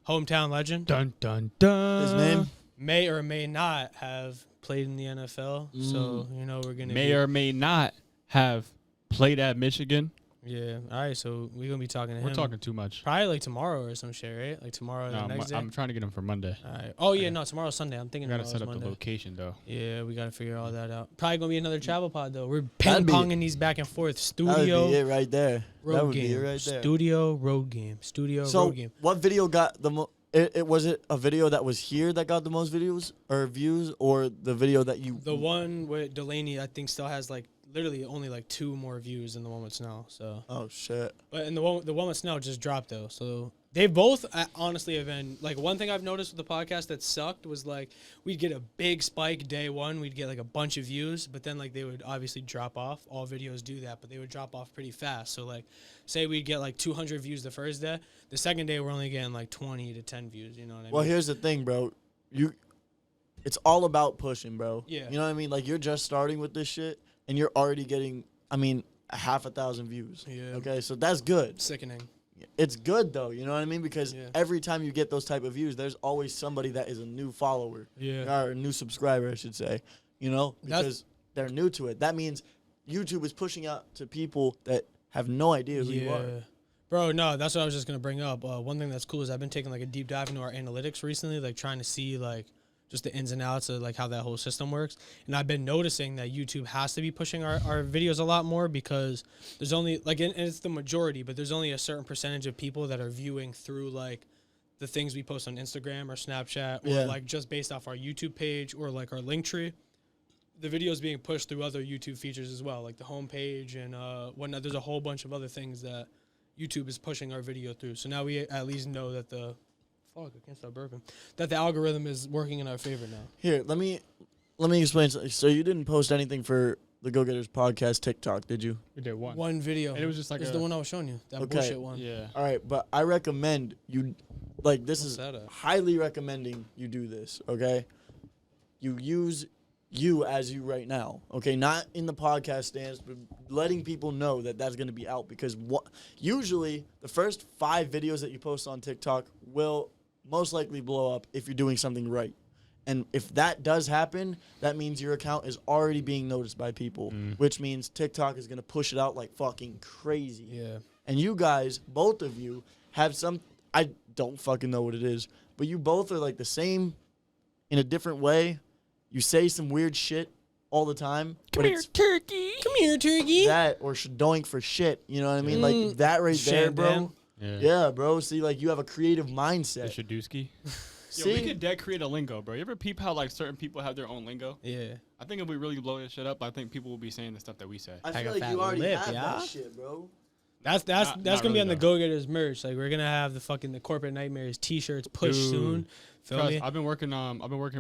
Hometown legend. Dun dun dun. His name may or may not have played in the NFL. So you know we're gonna or may not have played at Michigan. Yeah. All right. So we're gonna be talking to him. We're talking too much. Probably like tomorrow or some shit, right? Like tomorrow or the next day. I'm trying to get him for Monday. All right. Oh yeah, no, tomorrow's Sunday. I'm thinking We gotta tomorrow's set up Monday. the location though. Yeah, we gotta figure all that out. Probably gonna be another travel pod though. We're ping ponging these back and forth. that would Studio be it right there. road That would game. be it right there. Studio road game. Studio So road game. what video got the most? It was it a video that was here that got the most videos or views, or the video that you? The one with Delaney, I think, still has like literally only like 2 more views than the one with Snell. So. Oh shit. But and the one with Snell just dropped though. So they both honestly have been like one thing I've noticed with the podcast that sucked was like we'd get a big spike day one, we'd get like a bunch of views, but then like they would obviously drop off. All videos do that, but they would drop off pretty fast. So like say we'd get like 200 views the first day, the second day we're only getting like 20 to 10 views. You know what I mean? Well, here's the thing, bro. It's all about pushing, bro. Yeah. You know what I mean? Like you're just starting with this shit, and you're already getting, I mean, 1,000 views. Yeah. Okay, so that's good. Sickening. It's good though, you know what I mean? Because every time you get those type of views, there's always somebody that is a new follower. Yeah. Or a new subscriber, I should say. You know? Because they're new to it. That means YouTube is pushing out to people that have no idea who you are. Bro, no, that's what I was just going to bring up. One thing that's cool is I've been taking like a deep dive into our analytics recently, like trying to see like just the ins and outs of like how that whole system works. And I've been noticing that YouTube has to be pushing our videos a lot more because there's only like, and it's the majority, but there's only a certain percentage of people that are viewing through like the things we post on Instagram or Snapchat or like just based off our YouTube page or like our link tree. The videos being pushed through other YouTube features as well, like the homepage and whatnot. There's a whole bunch of other things that YouTube is pushing our video through. So now we at least know that I can't stop burping. That the algorithm is working in our favor now. Here, let me explain something. So you didn't post anything for the Go Getters podcast TikTok, did you? We did one. One video. And it was just like it's the one I was showing you. That bullshit one. Yeah. All right, but I recommend you, like this What's is that at? highly recommending you do this, okay? You use you as you right now, okay? Not in the podcast stance, but letting people know that that's going to be out because usually the first 5 videos that you post on TikTok will most likely blow up if you're doing something right. And if that does happen, that means your account is already being noticed by people, which means TikTok is going to push it out like fucking crazy. Yeah. And you guys, both of you, have some, I don't fucking know what it is, but you both are like the same in a different way. You say some weird shit all the time. Come here, turkey. Come here, turkey. That or doink for shit. You know what I mean? Like that right there, bro. Yeah, bro. See, like you have a creative mindset. The Shadusky. See? Yo, we could dead create a lingo, bro. You ever peep how like certain people have their own lingo? Yeah. I think if we really blow this shit up, I think people will be saying the stuff that we say. I Like feel a like fat you already lip, have yeah? that shit, bro. That's Not gonna be really, on the though. Go Getters merch. Like we're gonna have the corporate nightmares T-shirts pushed soon. Feel Trust, me? I've been working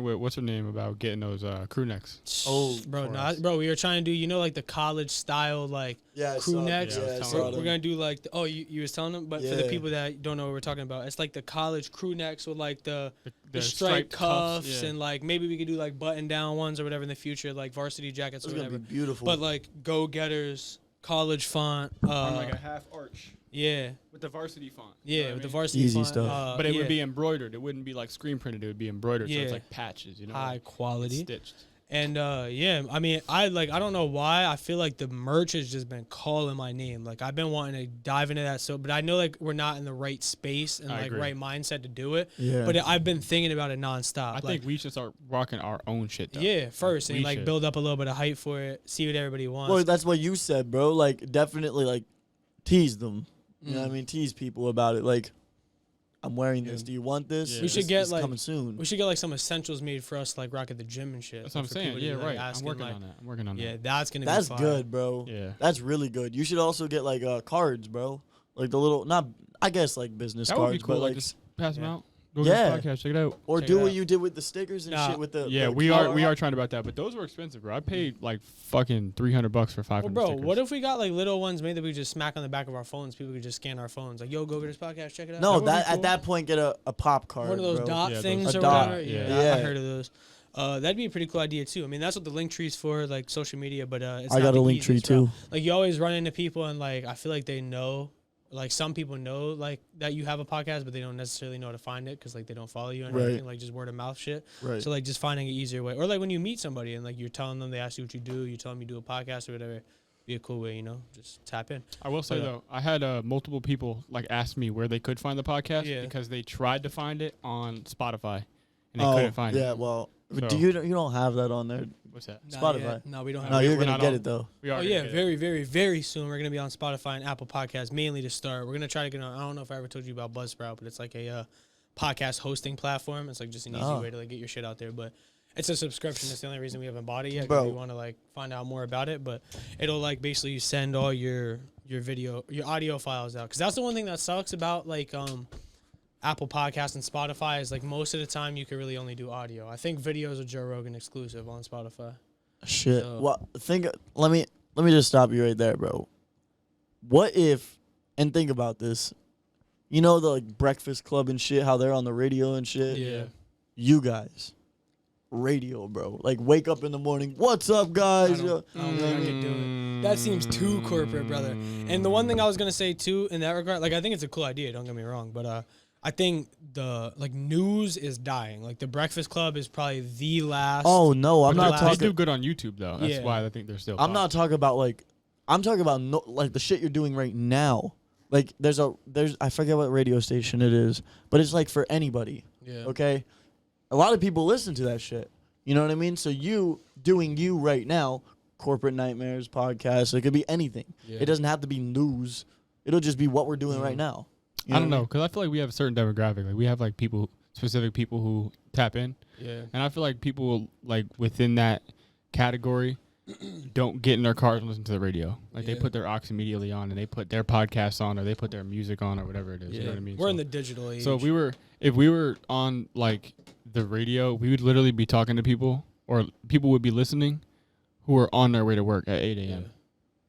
with what's her name about getting those crew necks. Oh, bro, for no, us. bro, we were trying to do like the college style like Yeah, I crew saw- necks. yeah, I I was saw We're them. gonna do like you was telling them, but for the Yeah. people that don't know what we're talking about, it's like the college crew necks with like the The striped cuffs yeah. and like maybe we could do like button down ones or whatever in the future, like varsity jackets It's or gonna whatever. be beautiful. But like Go Getters college font. on like a half arch Yeah. with the varsity font. Yeah, with the varsity Easy font. stuff. But it yeah. would be embroidered. It wouldn't be like screen printed. It would be embroidered. So Yeah. it's like patches, you know, high like quality. stitched. And yeah, I mean, I don't know why. I feel like the merch has just been calling my name. Like I've been wanting to dive into that, but I know like we're not in the right space and I like agree. right mindset to do it. Yeah. But I've been thinking about it nonstop. I think we should start rocking our own shit, though. yeah, first and We like should. build up a little bit of hype for it, see what everybody wants. Well, that's what you said, bro. Like, definitely, like, tease them. You know what I mean? Tease people about it. Like, I'm wearing this. Do you want this? Yeah. We should This get, is like- coming soon. we should get like some essentials made for us, like rock at the gym and shit. That's what I'm for saying. people to Yeah, be, like, right. I'm asking, working like- on that. I'm working on Yeah, that. that's gonna That's be fire. good, bro. Yeah. That's really good. You should also get like cards, bro. Like the little, not I guess like business That would cards, be cool. but like like just pass them yeah. out. Go Yeah. to the podcast. Check it out. or check do it what out. you did with the stickers and Nah. shit with the Yeah, the we color. are trying about that, but those were expensive, bro. I paid like fucking $300 for 500 Well, bro, stickers. what if we got like little ones made that we just smack on the back of our phones? People could just scan our phones. Like, yo, go over this podcast, check it out. No, That would be that cool. at that point get a pop card. One of those bro. dot Yeah, those- things A or dot, whatever. yeah. I Yeah. heard of those. That'd be a pretty cool idea too. I mean, that's what the link tree's for, like social media. But it's I not got the a link tree easiest route. too. Like you always run into people, and like I feel like they know, like some people know like that you have a podcast, but they don't necessarily know how to find it because like they don't follow you and Right. everything, like just word of mouth shit. Right. So like just finding an easier way, or like when you meet somebody and like you're telling them, they ask you what you do, you tell them you do a podcast or whatever. Be a cool way, you know, just tap in. I will say But, though, I had multiple people like ask me where they could find the podcast Yeah. because they tried to find it on Spotify and they Oh, couldn't find yeah, it. well, So- do you don't have that on there? What's that? Not Spotify. yet. No, we don't have. No, it. you're we're gonna not get on- it though. We are Oh gonna yeah, get it. very, very, very soon. We're gonna be on Spotify and Apple Podcasts mainly to start. We're gonna try to get on. I don't know if I ever told you about Buzzsprout, but it's like a podcast hosting platform. It's like just an easy Oh. way to like get your shit out there. But it's a subscription. That's the only reason we haven't bought it yet. Bro. Because we want to like find out more about it. But it'll like basically send all your video, your audio files out. Because that's the one thing that sucks about like Apple Podcasts and Spotify is like most of the time you can really only do audio. I think videos are Joe Rogan exclusive on Spotify. Shit. So- Well, let me just stop you right there, bro. What if, and think about this, you know the like Breakfast Club and shit, how they're on the radio and shit. Yeah. You guys, radio, bro. Like wake up in the morning. What's up, I guys? don't think I could do it. That seems too corporate, brother. And the one thing I was gonna say too in that regard, like I think it's a cool idea. Don't get me wrong, but I think the like news is dying. Like the Breakfast Club is probably the last. Oh no, I'm But not the They talking. do good on YouTube though. That's Yeah. why I think they're still. I'm not talking about like. I'm talking about no, like the shit you're doing right now. Like there's I forget what radio station it is, but it's like for anybody. Yeah. Okay, a lot of people listen to that shit. You know what I mean? So you doing you right now, corporate nightmares podcast. It could be anything. Yeah. It doesn't have to be news. It'll just be what we're doing right now. You I don't what know because I feel like we have a certain demographic. Like we have like specific people who tap in, Yeah. and I feel like people like within that category don't get in their cars and listen to the radio. Like they Yeah. put their aux immediately on and they put their podcasts on or they put their music on or whatever it is. You know what I mean? We're So- in the digital age. So if we were on like the radio, we would literally be talking to people, or people would be listening, who are on their way to work at 8 a.m. Yeah.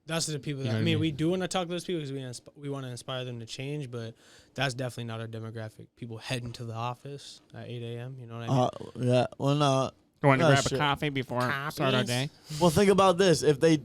That's the people You that know I what I mean, mean? we do want to talk to those people because we want to inspire them to change, but that's definitely not our demographic. People heading to the office at 8 a.m. You know what I mean? Yeah. Well, no. Going to Oh, grab shit. a coffee before start our day. Well, think about this. If they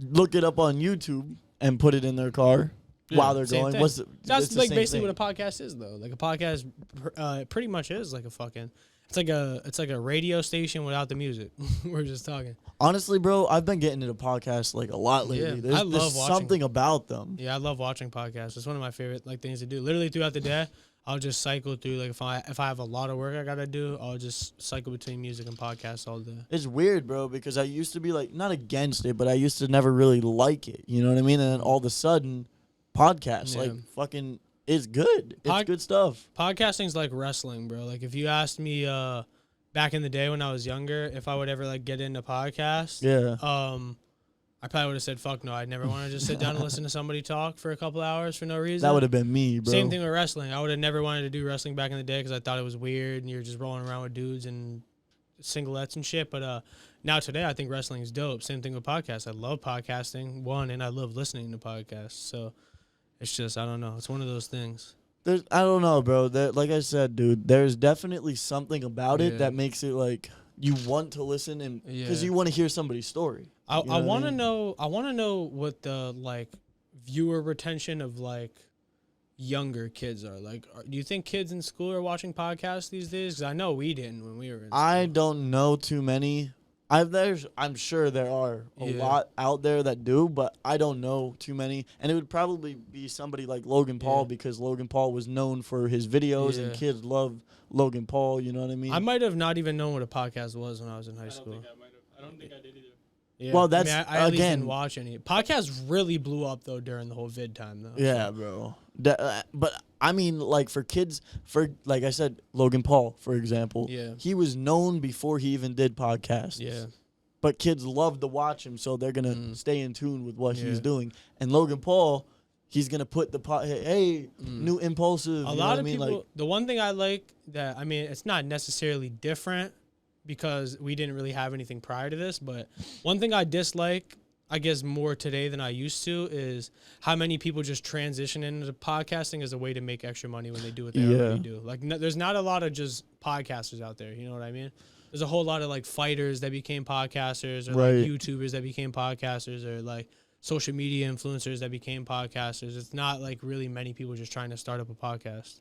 look it up on YouTube and put it in their car while they're Same going, thing. what's the, That's it's the like same basically thing. what a podcast is, though. Like a podcast, pretty much is like a fucking. It's like a radio station without the music. We're just talking. Honestly, bro, I've been getting into podcasts like a lot lately. Yeah, There's, I love there's watching something about them. Yeah, I love watching podcasts. It's one of my favorite like things to do. Literally throughout the day, I'll just cycle through. Like if I have a lot of work I gotta do, I'll just cycle between music and podcasts all day. It's weird, bro, because I used to be like not against it, but I used to never really like it. You know what I mean? And then all of a sudden, podcasts Yeah. like fucking it's good. It's good stuff. Podcasting's like wrestling, bro. Like if you asked me back in the day when I was younger if I would ever like get into podcasts, Yeah. I probably would have said fuck no. I'd never want to just sit down and listen to somebody talk for a couple hours for no reason. That would have been me, bro. Same thing with wrestling. I would have never wanted to do wrestling back in the day because I thought it was weird and you're just rolling around with dudes and singlets and shit. But now today, I think wrestling is dope. Same thing with podcasts. I love podcasting, and I love listening to podcasts. So it's just, I don't know. It's one of those things. I don't know, bro. Like I said, dude, there's definitely something about it Yeah. that makes it like you want to listen and because Yeah. you want to hear somebody's story. I what want to mean? know. I want to know what the like viewer retention of like younger kids are. Like, do you think kids in school are watching podcasts these days? Because I know we didn't when we were in school. I don't know too many. I'm sure there are a lot out there that do, but I don't know too many. And it would probably be somebody like Logan Paul because Logan Paul was known for his videos and kids love Logan Paul. You know what I mean? I might have not even known what a podcast was when I was in high school. I don't think I did either. Yeah. Well, that's I at least again. didn't watch any. Podcasts really blew up though during the whole vid time though. Yeah, bro. But I mean, like for kids, for like I said, Logan Paul, for example. Yeah. He was known before he even did podcasts. Yeah. But kids love to watch him, so they're gonna stay in tune with what he's doing. And Logan Paul, he's gonna put the new impulsive. A you know lot what of I mean? people. Like, The one thing I like that it's not necessarily different because we didn't really have anything prior to this, but one thing I dislike, I guess more today than I used to, is how many people just transition into podcasting as a way to make extra money when they do what they already do. Like, there's not a lot of just podcasters out there. You know what I mean? There's a whole lot of like fighters that became podcasters, or like YouTubers that became podcasters, or like social media influencers that became podcasters. It's not like really many people just trying to start up a podcast.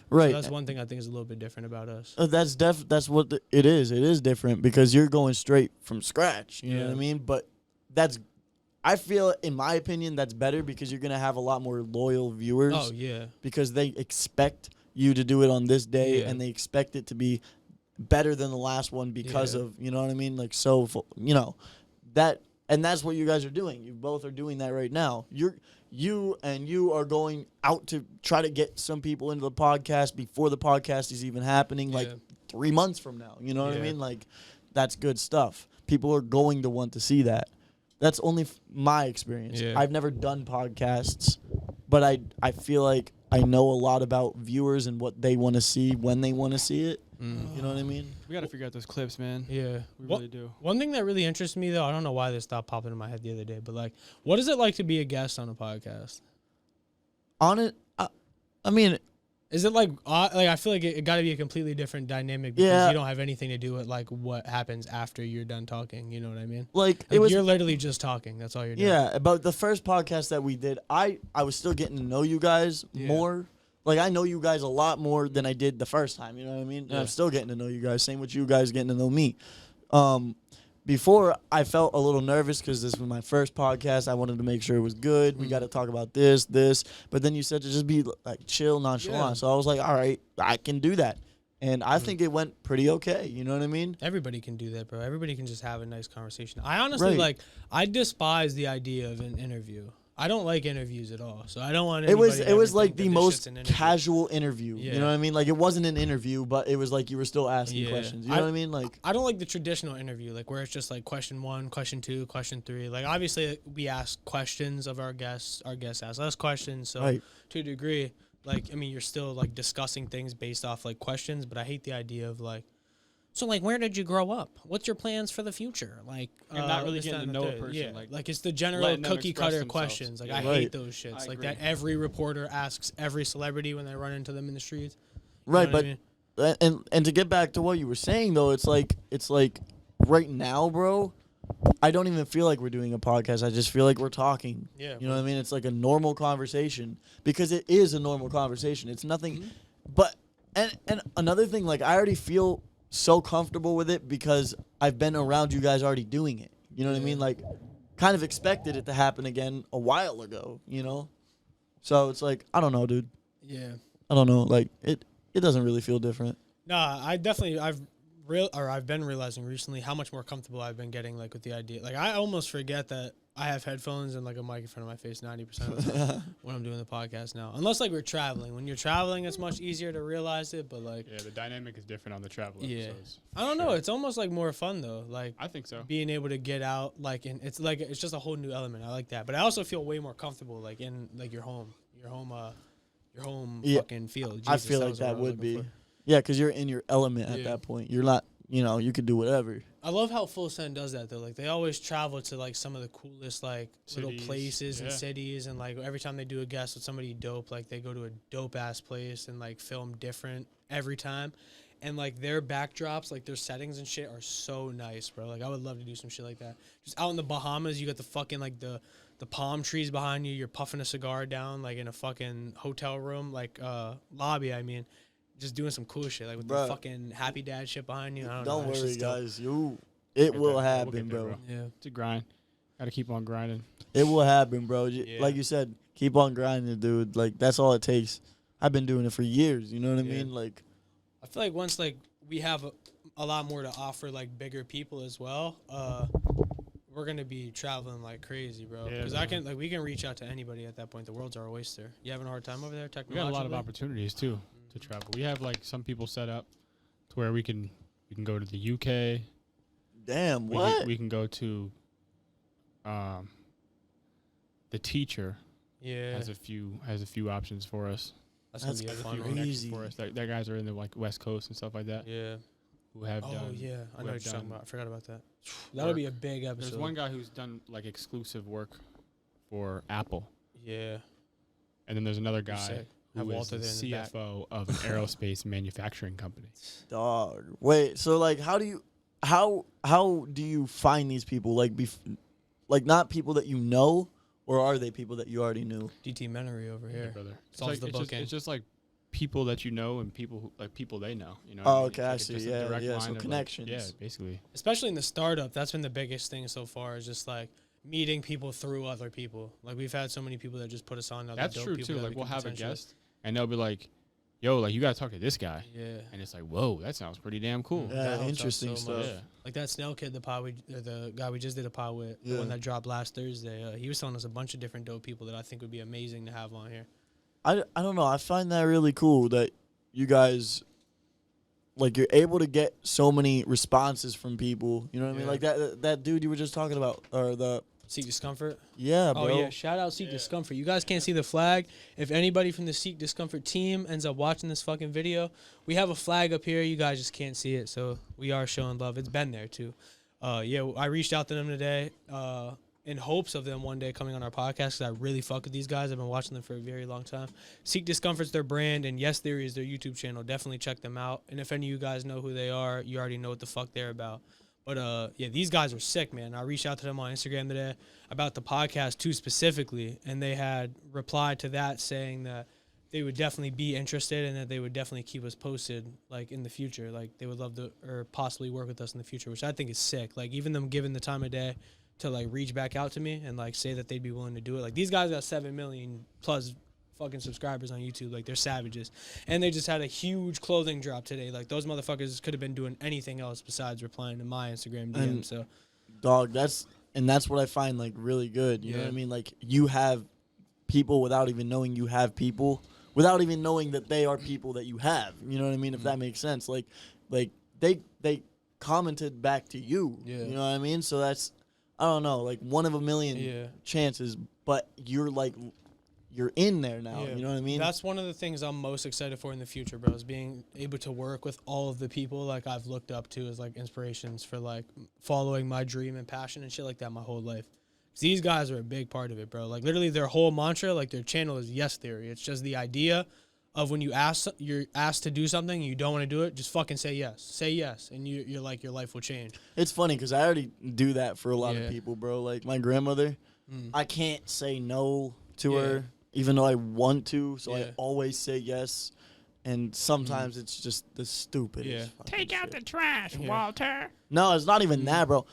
right. So that's one thing I think is a little bit different about us. That's what it is. It is different because you're going straight from scratch. You know what I mean? But I feel, in my opinion, that's better because you're gonna have a lot more loyal viewers. Oh yeah. Because they expect you to do it on this day, and they expect it to be better than the last one because of, you know what I mean? Like, so, you know, and that's what you guys are doing. You both are doing that right now. You are going out to try to get some people into the podcast before the podcast is even happening, like 3 months from now. You know what I mean? Like, that's good stuff. People are going to want to see that. That's only my experience. Yeah. I've never done podcasts, but I feel like I know a lot about viewers and what they want to see when they want to see it. You know what I mean? We gotta figure out those clips, man. Yeah. We really do. One thing that really interests me, though, I don't know why this stopped popping in my head the other day, but like, what is it like to be a guest on a podcast? On it, I mean, Is it like I feel like it got to be a completely different dynamic because you don't have anything to do with like what happens after you're done talking. You know what I mean? like it was. You're literally just talking. That's all you're doing. Yeah, but the first podcast that we did, I was still getting to know you guys more. Like, I know you guys a lot more than I did the first time, you know what I mean? And I'm still getting to know you guys. Same with you guys getting to know me. Before, I felt a little nervous because this was my first podcast. I wanted to make sure it was good. We got to talk about this. But then you said to just be, like, chill, nonchalant. Yeah. So I was like, all right, I can do that. And I think it went pretty okay. You know what I mean? Everybody can do that, bro. Everybody can just have a nice conversation. I honestly I despise the idea of an interview. I don't like interviews at all, so I don't want. It was anybody to like think the that this most shit's an interview. casual interview. Yeah. You know what I mean? Like, it wasn't an interview, but it was like you were still asking questions. You know what I mean? Like, I don't like the traditional interview, like where it's just like question 1, question 2, question 3. Like, obviously we ask questions of our guests ask us questions. So to a degree, like, I mean, you're still like discussing things based off like questions, but I hate the idea of like, so like, where did you grow up? What's your plans for the future? Like, You're not really this, getting that, to and know the a third. person, Yeah, like, it's the general letting them cookie express cutter themselves. questions. Like, Yeah. I Right. hate those shits. I Like agree. that every reporter asks every celebrity when they run into them in the streets. You right, know what but I mean? and to get back to what you were saying though, it's like right now, bro, I don't even feel like we're doing a podcast. I just feel like we're talking. Yeah, You know what I mean? It's like a normal conversation because it is a normal conversation. It's nothing but and another thing, like, I already feel so comfortable with it because I've been around you guys already doing it. You know what I mean? Like, kind of expected it to happen again a while ago, you know? So it's like, I don't know, dude. Yeah. I don't know. Like, it doesn't really feel different. Nah, I've been realizing recently how much more comfortable I've been getting, like, with the idea. Like, I almost forget that I have headphones and like a mic in front of my face 90% of the time when I'm doing the podcast now. Unless like we're traveling. When you're traveling, it's much easier to realize it. But like, Yeah, the dynamic is different on the travel episodes. I don't know. It's almost like more fun though. Like, I think so. being able to get out, like, and it's like it's just a whole new element. I like that. But I also feel way more comfortable, like in like your home Yeah, fucking field. I Jesus, feel like was what I that was would looking be. for. Yeah, because you're in your element at Yeah. that point. You're not, you could do whatever. I love how Full Send does that though. Like they always travel to like some of the coolest like little Cities, places and yeah. cities, and like every time they do a guest with somebody dope, like they go to a dope ass place and like film different every time. and like their backdrops, like their settings and shit are so nice, bro. Like I would love to do some shit like that. Just out in the Bahamas, you got the fucking like the palm trees behind you. You're puffing a cigar down like in a fucking hotel room, like lobby. I mean, just doing some cool shit like with the fucking happy dad shit behind you. I Don't know, worry, guys. It will We'll happen, get there, bro. Yeah. It's a grind. Got to keep on grinding. It will happen, bro. Yeah. Like you said, keep on grinding, dude. Like that's all it takes. I've been doing it for years. You know what I Yeah. mean? Like, I feel like once like we have a lot more to offer like bigger people as well, we're gonna be traveling like crazy, bro. Yeah, Because man. we can reach out to anybody at that point. The world's our oyster. You having a hard time over there? We Technologically? got a lot of opportunities too to travel. We have like some people set up to where we can go to the UK. damn, We what? can, we can go to the teacher Yeah, has a few options for us. that's That's gonna be a Has a fun few one. connections crazy. for us. That guys are in the like West Coast and stuff like that Yeah. who have Oh done. yeah, I who know have what you're talking done about. I forgot about that. That'll be a big episode. There's one guy who's done like exclusive work for Apple, Yeah. and then there's another Sick. guy Have who is Walter the there in the back. CFO of an aerospace manufacturing company. Dog. Wait. So like, how do you find these people? Like, like not people that you know, or are they people that you already knew? DT Menery over Yeah, here. brother. It's Solves the like, booking. it's just like people that you know and people who, like people they know. You know. Oh, what I mean? okay, I It's see. just a Yeah, direct yeah, line so of, like, connections. yeah, basically. Especially in the startup, that's been the biggest thing so far. Is just like meeting people through other people. Like we've had so many people that just put us on. Other That's dope true people too. that Like we we'll can have a potentially- guest and they'll be like, "Yo, like you gotta talk to this guy," Yeah. and it's like, "Whoa, that sounds pretty damn cool." Yeah, That helps out interesting so much. stuff. Yeah. Like that Snell kid, the guy we just did a pod with, the Yeah. one that dropped last Thursday. He was telling us a bunch of different dope people that I think would be amazing to have on here. I don't know. I find that really cool that you guys, like, you're able to get so many responses from people. You know what I mean? Yeah. Like that dude you were just talking about, or the Seek Discomfort. yeah, bro. Oh yeah, shout out Seek Discomfort. You guys can't see the flag. If anybody from the Seek Discomfort team ends up watching this fucking video, we have a flag up here. You guys just can't see it, so we are showing love. It's been there too. Yeah, I reached out to them today in hopes of them one day coming on our podcast because I really fuck with these guys. I've been watching them for a very long time. Seek Discomfort's their brand, and Yes Theory is their YouTube channel. Definitely check them out. And if any of you guys know who they are, you already know what the fuck they're about. But yeah, these guys are sick, man. I reached out to them on Instagram today about the podcast too specifically, and they had replied to that saying that they would definitely be interested and that they would definitely keep us posted, like in the future. Like they would love to or possibly work with us in the future, which I think is sick. Like even them giving the time of day to like reach back out to me and like say that they'd be willing to do it. Like these guys got 7 million plus fucking subscribers on YouTube. Like they're savages, and they just had a huge clothing drop today. Like those motherfuckers could have been doing anything else besides replying to my Instagram DM. And- So Dog, that's what I find like really good. You know Yeah. what I mean? Like you have people without even knowing you have people, without even knowing that they are people that you have. You know what I mean? If that makes sense. Like they commented back to you. Yeah. You know what I mean? So that's, I don't know, like one of a million Yeah. chances, but you're in there now. Yeah. You know what I mean? That's one of the things I'm most excited for in the future, bro, is being able to work with all of the people like I've looked up to as like inspirations for like following my dream and passion and shit like that my whole life. 'Cause these guys are a big part of it, bro. Like literally their whole mantra, like their channel is Yes Theory. It's just the idea of when you're asked to do something and you don't want to do it, just fucking say yes. Say yes, and you're like your life will change. It's funny because I already do that for a lot Yeah. of people, bro. Like my grandmother, I can't say no to Yeah. her, even though I want to. So Yeah. I always say yes. And sometimes it's just the stupidest. Yeah. fucking Take out shit. the trash, Yeah. Walter. No, it's not even that, bro.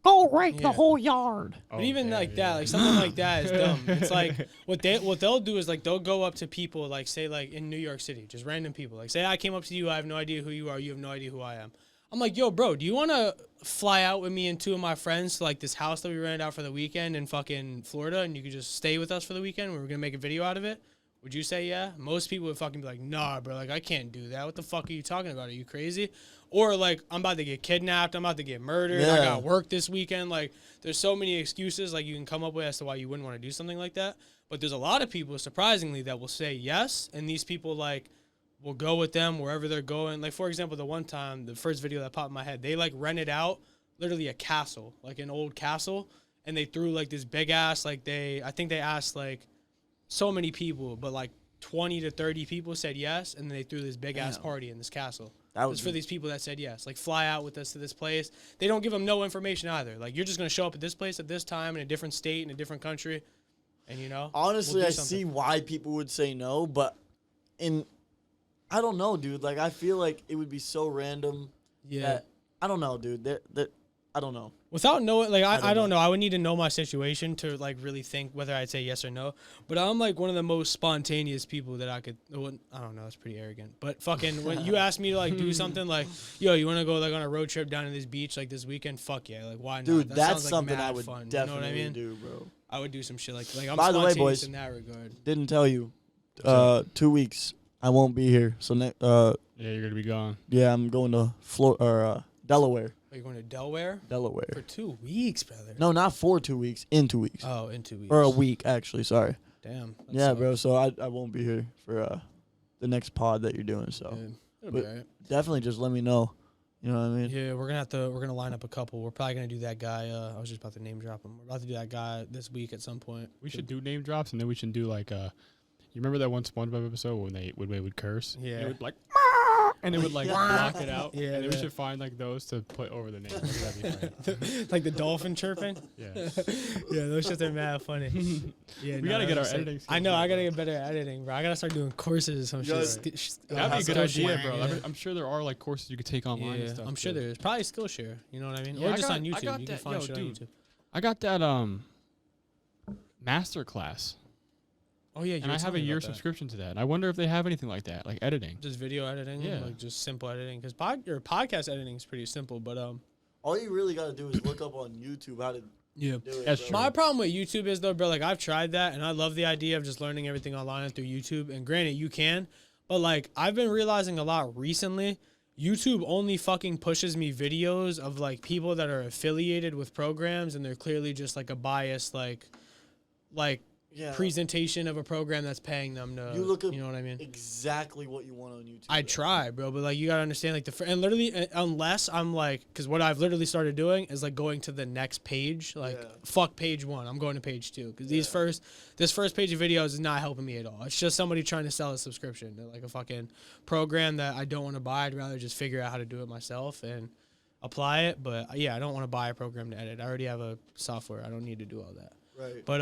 Go rake Yeah. the whole yard. But even like that, like something like that is dumb. It's like what they'll do is like they'll go up to people like say like in New York City, just random people. Like say I came up to you, I have no idea who you are, you have no idea who I am. I'm like, yo, bro, do you want to fly out with me and 2 of my friends to like this house that we rented out for the weekend in fucking Florida, and you could just stay with us for the weekend? We were gonna make a video out of it. Would you say yeah? Most people would fucking be like, nah, bro, like I can't do that. What the fuck are you talking about? Are you crazy? Or like I'm about to get kidnapped, I'm about to get murdered, I Yeah. got work this weekend. Like there's so many excuses like you can come up with as to why you wouldn't want to do something like that. But there's a lot of people, surprisingly, that will say yes, and these people like will go with them wherever they're going. Like for example, the one time, the first video that popped in my head, they like rented out literally a castle, like an old castle, and they threw like this big ass like I think they asked like so many people, but like 20 to 30 people said yes, and then they threw this big ass party in this castle. That was for these people that said yes. Like, fly out with us to this place. They don't give them no information either. Like, you're just gonna show up at this place at this time in a different state in a different country, and honestly, I see why people would say no, but I don't know, dude. Like, I feel like it would be so random. Yeah. That, I don't know, dude. I don't know. Without knowing, like, I don't know. I would need to know my situation to, like, really think whether I'd say yes or no. But I'm, like, one of the most spontaneous people that I could, I don't know, it's pretty arrogant. But fucking, when you ask me to, like, do something, like, yo, you want to go, like, on a road trip down to this beach, like, this weekend? Fuck yeah. Like, why not? Dude, That that's sounds like something mad I would fun. definitely You know what I mean? do, bro. I would do some shit like I'm By the way, spontaneous boys, in that regard. Didn't tell you. 2 weeks, I won't be here. So, Yeah, you're gonna be gone. yeah, I'm going to Delaware. Are you going to Delaware? Delaware. For 2 weeks, brother. No, not for 2 weeks. In 2 weeks. Oh, in 2 weeks. Or a week, actually. Sorry. Damn. that Yeah, sucks. bro. So I won't be here for the next pod that you're doing. So Yeah, it'll be But- alright. definitely just let me know. You know what I mean? Yeah, we're gonna line up a couple. We're probably gonna do that guy. I was just about to name drop him. We're about to do that guy this week at some point. We should do name drops, and then we should do like you remember that one SpongeBob episode when they would curse? Yeah. And it would like, and it would like block it out. Yeah, and then we yeah. should find like those to put over the name. That'd be funny. like the dolphin chirping. Yeah. Yeah, those shits are mad funny. Yeah, We gotta get our that's editing sick. I skills know. up, I gotta bro. get better at editing, bro. I gotta start doing courses or some Yo, shit. That'd be a good idea, bro. Yeah. I'm sure there are like courses you could take online Yeah, and stuff. I'm sure too. there is. Probably Skillshare. You know what I mean? Yeah, or I just got- on I YouTube. got You can that- find yo, shit on dude. YouTube. I got that master class, Oh yeah, you and were I have a telling me year about that. subscription to that. And I wonder if they have anything like that, like editing. Just video editing, Yeah. like just simple editing. Because podcast editing is pretty simple, but All you really gotta do is look up on YouTube how to yeah. do it. That's bro. true. My problem with YouTube is though, bro, like I've tried that and I love the idea of just learning everything online and through YouTube. And granted, you can, but like I've been realizing a lot recently, YouTube only fucking pushes me videos of like people that are affiliated with programs and they're clearly just like a biased like Yeah. presentation of a program that's paying them to, You look up you know what I mean? exactly what you want on YouTube. I bro. try, bro, but like you gotta understand, like and literally, unless I'm like, because what I've literally started doing is like going to the next page, like Yeah. fuck page 1, I'm going to page 2, because this first page of videos is not helping me at all. It's just somebody trying to sell a subscription to like a fucking program that I don't want to buy. I'd rather just figure out how to do it myself and apply it. But yeah, I don't want to buy a program to edit. I already have a software. I don't need to do all that. Right. But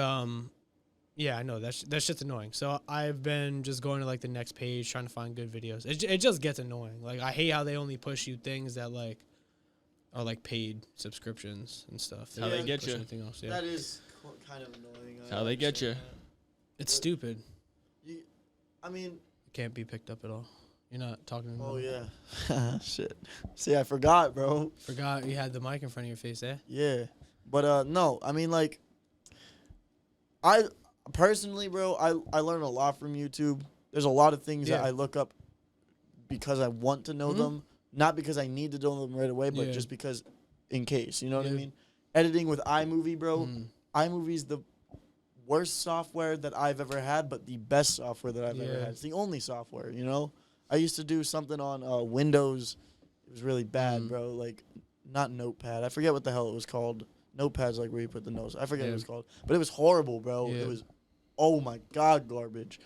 yeah, I know that shit's annoying. So I've been just going to like the next page, trying to find good videos. It just gets annoying. Like I hate how they only push you things that like are like paid subscriptions and stuff. How they don't get push you. anything else, yeah. That is kind of annoying. I How they get understand It's stupid. that. I mean, It can't be picked up at all. You're not talking to me. oh yeah. Shit. See, I forgot, bro. Forgot you had the mic in front of your face, eh? Yeah. But no, I mean like I personally, bro, I learn a lot from YouTube. There's a lot of things that Yeah. I look up because I want to know them, not because I need to know them right away, but Yeah. just because in case, you know what I Yeah. mean? Editing with iMovie, bro. iMovie's the worst software that I've ever had, but the best software that I've ever Yeah. had. It's the only software, you know? I used to do something on Windows. It was really bad, bro. Like, not Notepad. I forget what the hell it was called. Notepad's like where you put the notes. I forget what it was called. But it was horrible, bro. Yeah. It was, oh my God, garbage.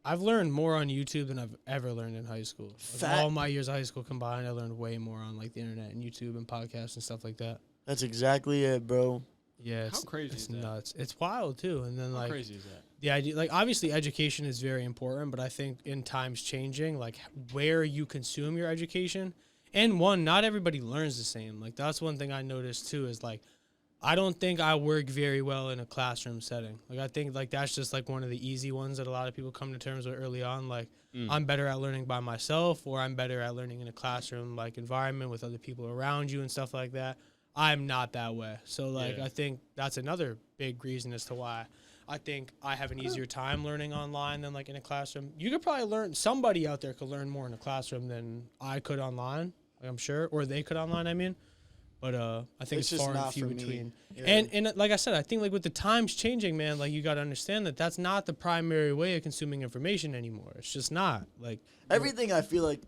I've learned more on YouTube than I've ever learned in high school. Like, Fact. all my years of high school combined, I learned way more on like the internet and YouTube and podcasts and stuff like that. That's exactly it, bro. Yeah, it's, crazy it's is that? nuts. It's wild too. And then How like crazy is that? the idea, like obviously education is very important, but I think in times changing, like where you consume your education, and not everybody learns the same. Like that's one thing I noticed too is like I don't think I work very well in a classroom setting. Like I think like that's just like one of the easy ones that a lot of people come to terms with early on. Like I'm better at learning by myself, or I'm better at learning in a classroom like environment with other people around you and stuff like that. I'm not that way. So like Yeah. I think that's another big reason as to why I think I have an easier time learning online than like in a classroom. You could probably somebody out there could learn more in a classroom than I could online, I'm sure, or they could online, I mean. But I think It's it's just far and not few for me. between. Yeah. And like I said, I think like with the times changing, man, like you got to understand that that's not the primary way of consuming information anymore. It's just not. Like Everything I feel like,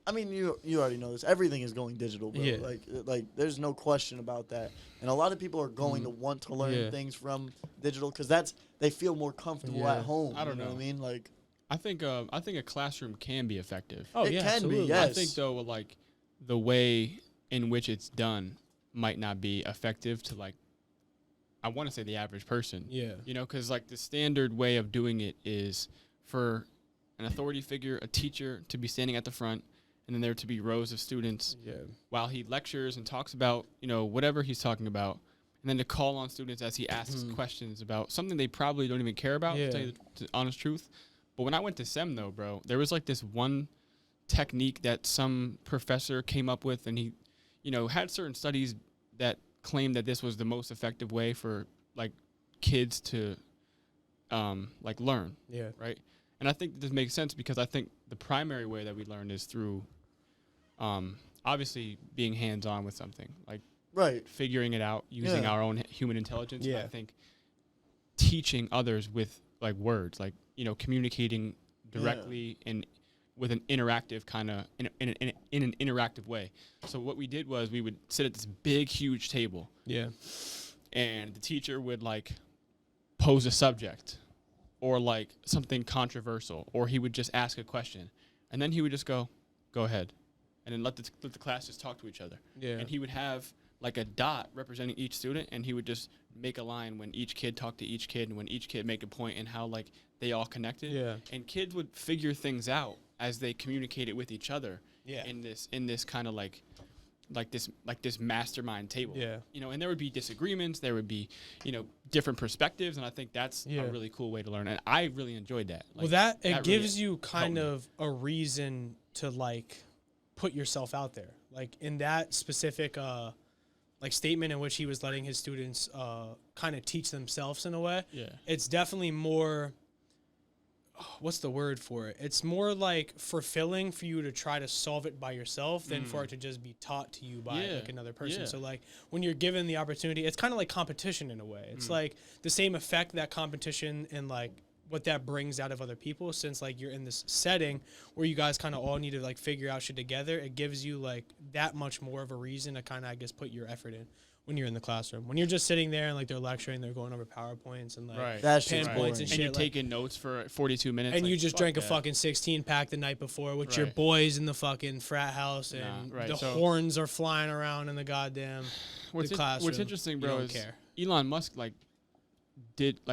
I mean, you already know this. Everything is going digital, bro. Yeah. Like there's no question about that. And a lot of people are going to want to learn Yeah. things from digital because they feel more comfortable Yeah. at home. I don't you know know. what I mean? Like, I think a classroom can be effective. Oh, It yeah, can be, absolutely. yes. I think though, like the way in which it's done might not be effective to like. I want to say the average person. Yeah. You know, because like the standard way of doing it is for an authority figure, a teacher, to be standing at the front, and then there to be rows of students Yeah. while he lectures and talks about, you know, whatever he's talking about, and then to call on students as he asks questions about something they probably don't even care about, to tell you the honest truth. But when I went to SEM, though, bro, there was like this one technique that some professor came up with, and he, you know, had certain studies that claimed that this was the most effective way for, like, kids to, like, learn. Yeah. Right? And I think this makes sense because I think the primary way that we learn is through, obviously, being hands-on with something, like Right. figuring it out using Yeah. our own human intelligence. Yeah. And I think teaching others with like words, like, you know, communicating directly and with an interactive kind of in an interactive way. So what we did was we would sit at this big, huge table, Yeah. and the teacher would like pose a subject or like something controversial, or he would just ask a question, and then he would just go ahead, and then let the class just talk to each other. Yeah. And he would have like a dot representing each student, and he would just make a line when each kid talked to each kid and when each kid make a point and how like they all connected. Yeah. And kids would figure things out as they communicated with each other. Yeah. In this kind of like this mastermind table. Yeah. You know, and there would be disagreements, there would be, you know, different perspectives, and I think that's Yeah. a really cool way to learn. And I really enjoyed that. Well, that it really gives you kind helped me. of a reason to like put yourself out there. Like in that specific like statement in which he was letting his students kind of teach themselves in a way. Yeah. It's definitely more what's the word for it? It's more like fulfilling for you to try to solve it by yourself than for it to just be taught to you by like another person. Yeah. So like when you're given the opportunity, it's kind of like competition in a way. It's like the same effect that competition and like what that brings out of other people, since like you're in this setting where you guys kind of all need to like figure out shit together. It gives you like that much more of a reason to kind of, I guess, put your effort in when you're in the classroom. When you're just sitting there and like they're lecturing, they're going over PowerPoints and like Right. That shit's pinpoints boring. and And shit. you're like, taking notes for 42 minutes. and like, you just fuck drank a that. fucking 16 pack the night before with your Right. boys in the fucking frat house, and right, the so- horns are flying around in the goddamn What's classroom. interesting, You bro, don't is care. Elon Musk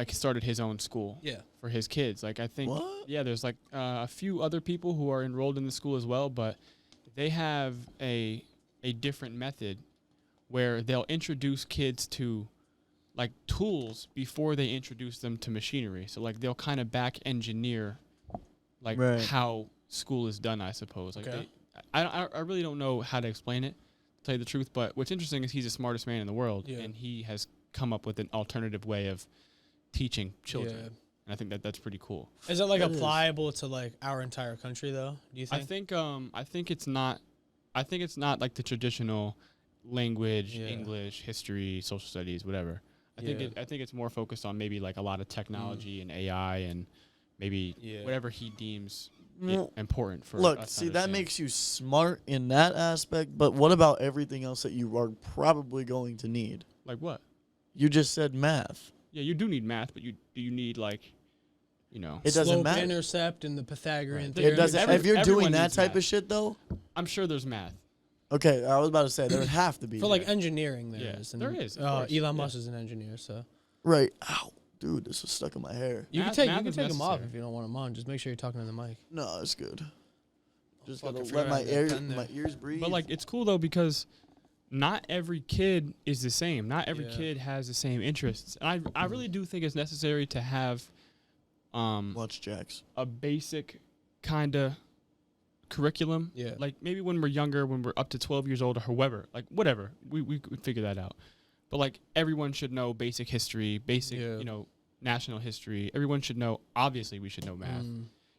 started his own school. Yeah. For his kids. Like I think What? yeah, there's like a few other people who are enrolled in the school as well, but they have a different method where they'll introduce kids to like tools before they introduce them to machinery. So like they'll kind of back engineer like Right. how school is done, I suppose. Like Okay. I really don't know how to explain it, to tell you the truth, but what's interesting is he's the smartest man in the world, Yeah. and he has come up with an alternative way of teaching children. Yeah. And I think that's pretty cool. Is it like That is. applicable to like our entire country though? Do you think? I think it's not like the traditional language, Yeah. English, history, social studies, whatever. I think it's more focused on maybe like a lot of technology and AI and maybe Yeah. whatever he deems Well, important for Look, us to see, that understand. makes you smart in that aspect, but what about everything else that you are probably going to need? like what? You just said math. Yeah, you do need math, but you need like, you know, It doesn't Slope, matter. intercept, and the Pythagorean Right. theorem. It doesn't. Every- If you're everyone doing that needs type math. of shit, though, I'm sure there's math. okay, I was about to say there would have to be. For like engineering, there Yeah, is. there is, of Oh, course, Elon yeah. Musk is an engineer, so right. Ow, dude, this is stuck in my hair. you Math- can math take is them off necessary. if you don't want them on. Just make sure you're talking to the mic. No, it's good. Just fuck, I gotta forgot let I had that pen there. my ears breathe. But like it's cool though because not every kid is the same. Not every Yeah. kid has the same interests. And I really do think it's necessary to have watch Jax. a basic kind of curriculum. Yeah. Like maybe when we're younger, when we're up to 12 years old or however, like whatever, we could figure that out. But like everyone should know basic history, basic, Yeah. you know, national history. Everyone should know, obviously we should know math.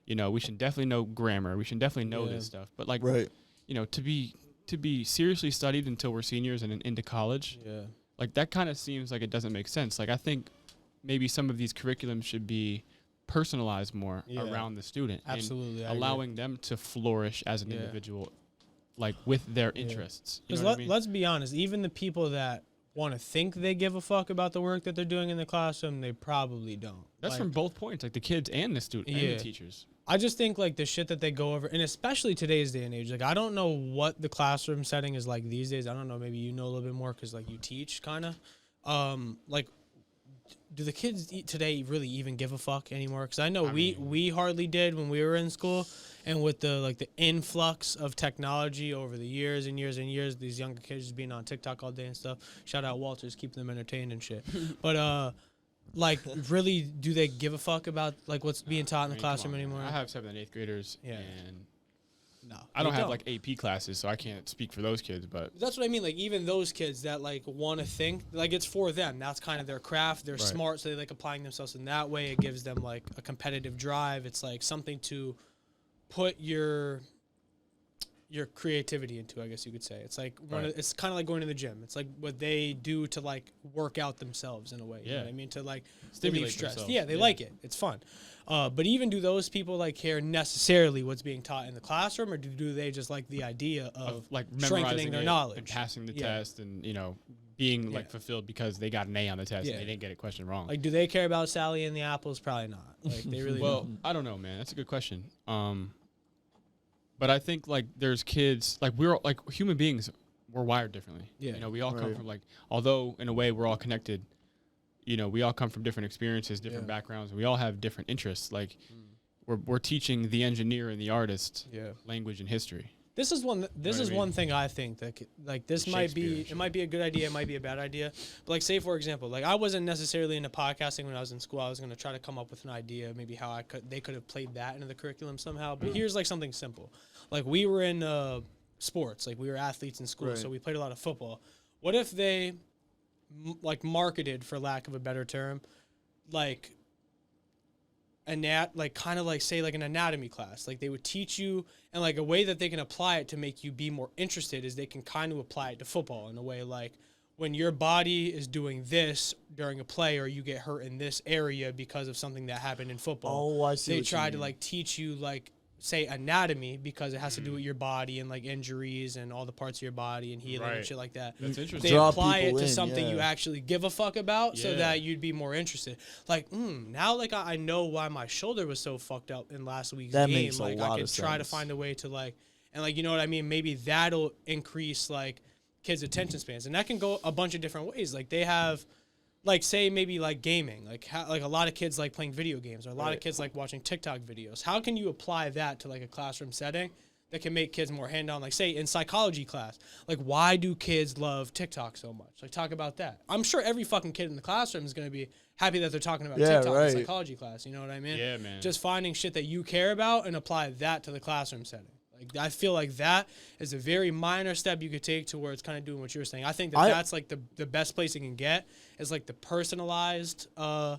You know, we should definitely know grammar. We should definitely know Yeah. this stuff. But like, Right. you know, to be seriously studied until we're seniors and into college, Yeah. like that kind of seems like it doesn't make sense. Like I think maybe some of these curriculums should be personalized more Yeah. around the student. Absolutely, I And agree. allowing them to flourish as an Yeah. individual, like with their interests. You Because know what I mean? let's be honest, even the people that want to think they give a fuck about the work that they're doing in the classroom, they probably don't. That's from both points, like the kids and the student and the teachers. I just think like the shit that they go over, and especially today's day and age, like I don't know what the classroom setting is like these days. I don't know, maybe you know a little bit more because like you teach kind of. Like, do the kids today really even give a fuck anymore? Because I know we hardly did when we were in school, and with the influx of technology over the years and years and years, these younger kids just being on TikTok all day and stuff. Shout out Walters, keeping them entertained and shit. But like, really, do they give a fuck about like what's being taught in the classroom anymore? I have 7th and 8th graders, and no, I don't have like AP classes, so I can't speak for those kids. But that's what I mean. Like even those kids that like want to think, like it's for them. That's kind of their craft. They're smart, so they like applying themselves in that way. It gives them like a competitive drive. It's like something to put your creativity into, I guess you could say. It's like it's kind of like going to the gym. It's like what they do to like work out themselves in a way. You know what I mean? To like relieve stress. themselves. Yeah, they like it. It's fun. But even do those people like care necessarily what's being taught in the classroom, or do they just like the idea of like strengthening their knowledge and passing the test and being like fulfilled because they got an A on the test and they didn't get a question wrong? Like, do they care about Sally and the apples? Probably not. Like they really don't. I don't know, man. That's a good question. But I think like there's kids like we're like human beings. We're wired differently. Yeah. We all come from like, although in a way we're all connected. We all come from different experiences, different backgrounds, and we all have different interests. Like we're teaching the engineer and the artist language and history. This is one. This is one thing I think that like this might be. It might be a good idea. It might be a bad idea. But like, say for example, like I wasn't necessarily into podcasting when I was in school. I was gonna try to come up with an idea, maybe how they could have played that into the curriculum somehow. But here's like something simple. Like we were in sports. Like we were athletes in school, so we played a lot of football. What if they like marketed, for lack of a better term, like kind of like say like an anatomy class. Like they would teach you, and like a way that they can apply it to make you be more interested is they can kind of apply it to football in a way like when your body is doing this during a play or you get hurt in this area because of something that happened in football. Oh, I see. They try to like teach you like say anatomy because it has to do with your body and like injuries and all the parts of your body and healing and shit like that. That's interesting. They Draw apply it people to in, something you actually give a fuck about so that you'd be more interested. Like, now like I know why my shoulder was so fucked up in last week's game. Makes like a lot I could of try to sense. find a way to like, and like, you know what I mean? Maybe that'll increase like kids' attention spans. And that can go a bunch of different ways. Like they have, like say maybe like gaming, like like a lot of kids like playing video games, or a lot of kids like watching TikTok videos. How can you apply that to like a classroom setting that can make kids more hand-on? Like say in psychology class, like why do kids love TikTok so much? Like talk about that. I'm sure every fucking kid in the classroom is going to be happy that they're talking about TikTok in psychology class. You know what I mean? Yeah, man. Just finding shit that you care about and apply that to the classroom setting. Like I feel like that is a very minor step you could take towards kind of doing what you're saying. I think that's like the best place you can get is like the personalized, I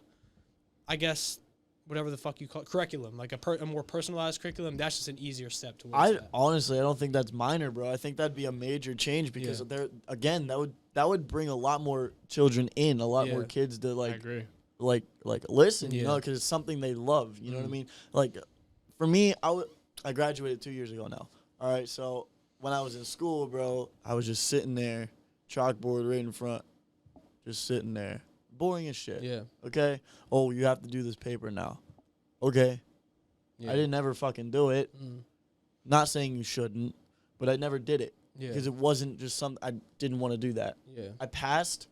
guess, whatever the fuck you call it, curriculum, like a more personalized curriculum. That's just an easier step towards that. Honestly, I don't think that's minor, bro. I think that'd be a major change because that would bring a lot more children in, a lot more kids to like, I agree. like listen, because it's something they love. You know what I mean? Like for me, I graduated 2 years ago now. All right, so when I was in school, bro, I was just sitting there, chalkboard right in front, just sitting there, boring as shit. Yeah. Okay. Oh, you have to do this paper now. Okay. Yeah. I didn't ever fucking do it. Not saying you shouldn't, but I never did it because it wasn't just something I didn't want to do that. Yeah. I passed,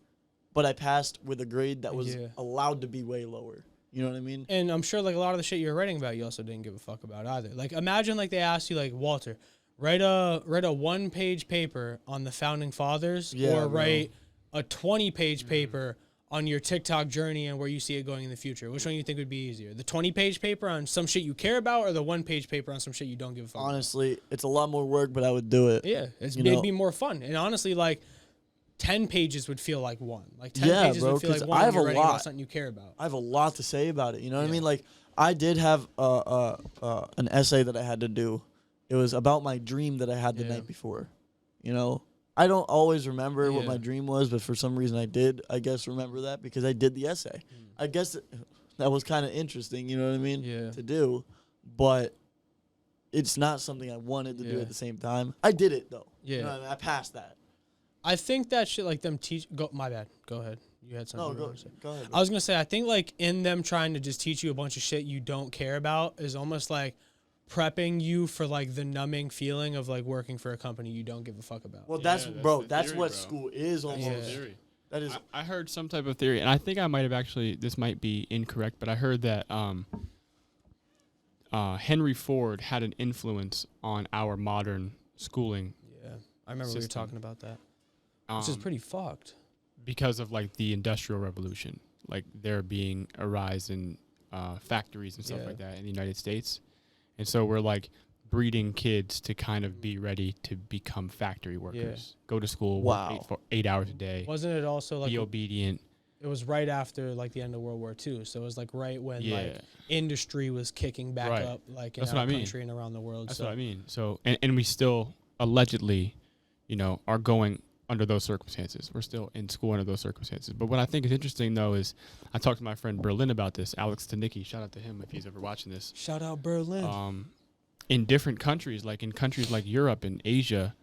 but I passed with a grade that was allowed to be way lower. You know what I mean? And I'm sure like a lot of the shit you're writing about, you also didn't give a fuck about either. Like imagine like they asked you like, Walter, write a 1-page paper on the founding fathers, or write a 20-page paper on your TikTok journey and where you see it going in the future. Which one do you think would be easier? The 20-page paper on some shit you care about, or the 1-page paper on some shit you don't give a fuck Honestly, it's a lot more work, but I would do it. Yeah, it'd be more fun. And honestly, like 10 pages would feel like one. Like 10 pages would feel like one. I have when you're a writing lot about something you care about. I have a lot to say about it. You know what I mean? Like I did have an essay that I had to do. It was about my dream that I had the night before. You know, I don't always remember what my dream was, but for some reason I did, I guess, remember that because I did the essay. I guess that was kind of interesting, you know what I mean, to do. But it's not something I wanted to do at the same time. I did it, though. Yeah. You know what I mean? I passed that. I think that shit like them teach. My bad. Go ahead. You had something. No, you wanted to say. go ahead. I was gonna say I think like in them trying to just teach you a bunch of shit you don't care about is almost like prepping you for like the numbing feeling of like working for a company you don't give a fuck about. Well, Yeah, that's that's bro. the That's theory, what bro. school is almost. Yeah. Theory. That is. I heard some type of theory, and I think I might have actually. This might be incorrect, but I heard that Henry Ford had an influence on our modern schooling Yeah, I remember we were System. talking about that, which is pretty fucked. because of like the Industrial Revolution, like there being a rise in factories and stuff Yeah. like that in the United States, and so we're like breeding kids to kind of be ready to become factory workers, go to school, Wow. work 8 hours a day, Wasn't it also like be obedient. it was right after like the end of World War II, so it was like right when Yeah. like industry was kicking back Right. up like in That's our what I mean. country and around the world. That's so what I mean. So and we still allegedly, are going under those circumstances. We're still in school under those circumstances. But what I think is interesting though is I talked to my friend Berlin about this, Alex Tanicki. Shout out to him if he's ever watching this. shout out Berlin. In different countries, like in countries like Europe and Asia,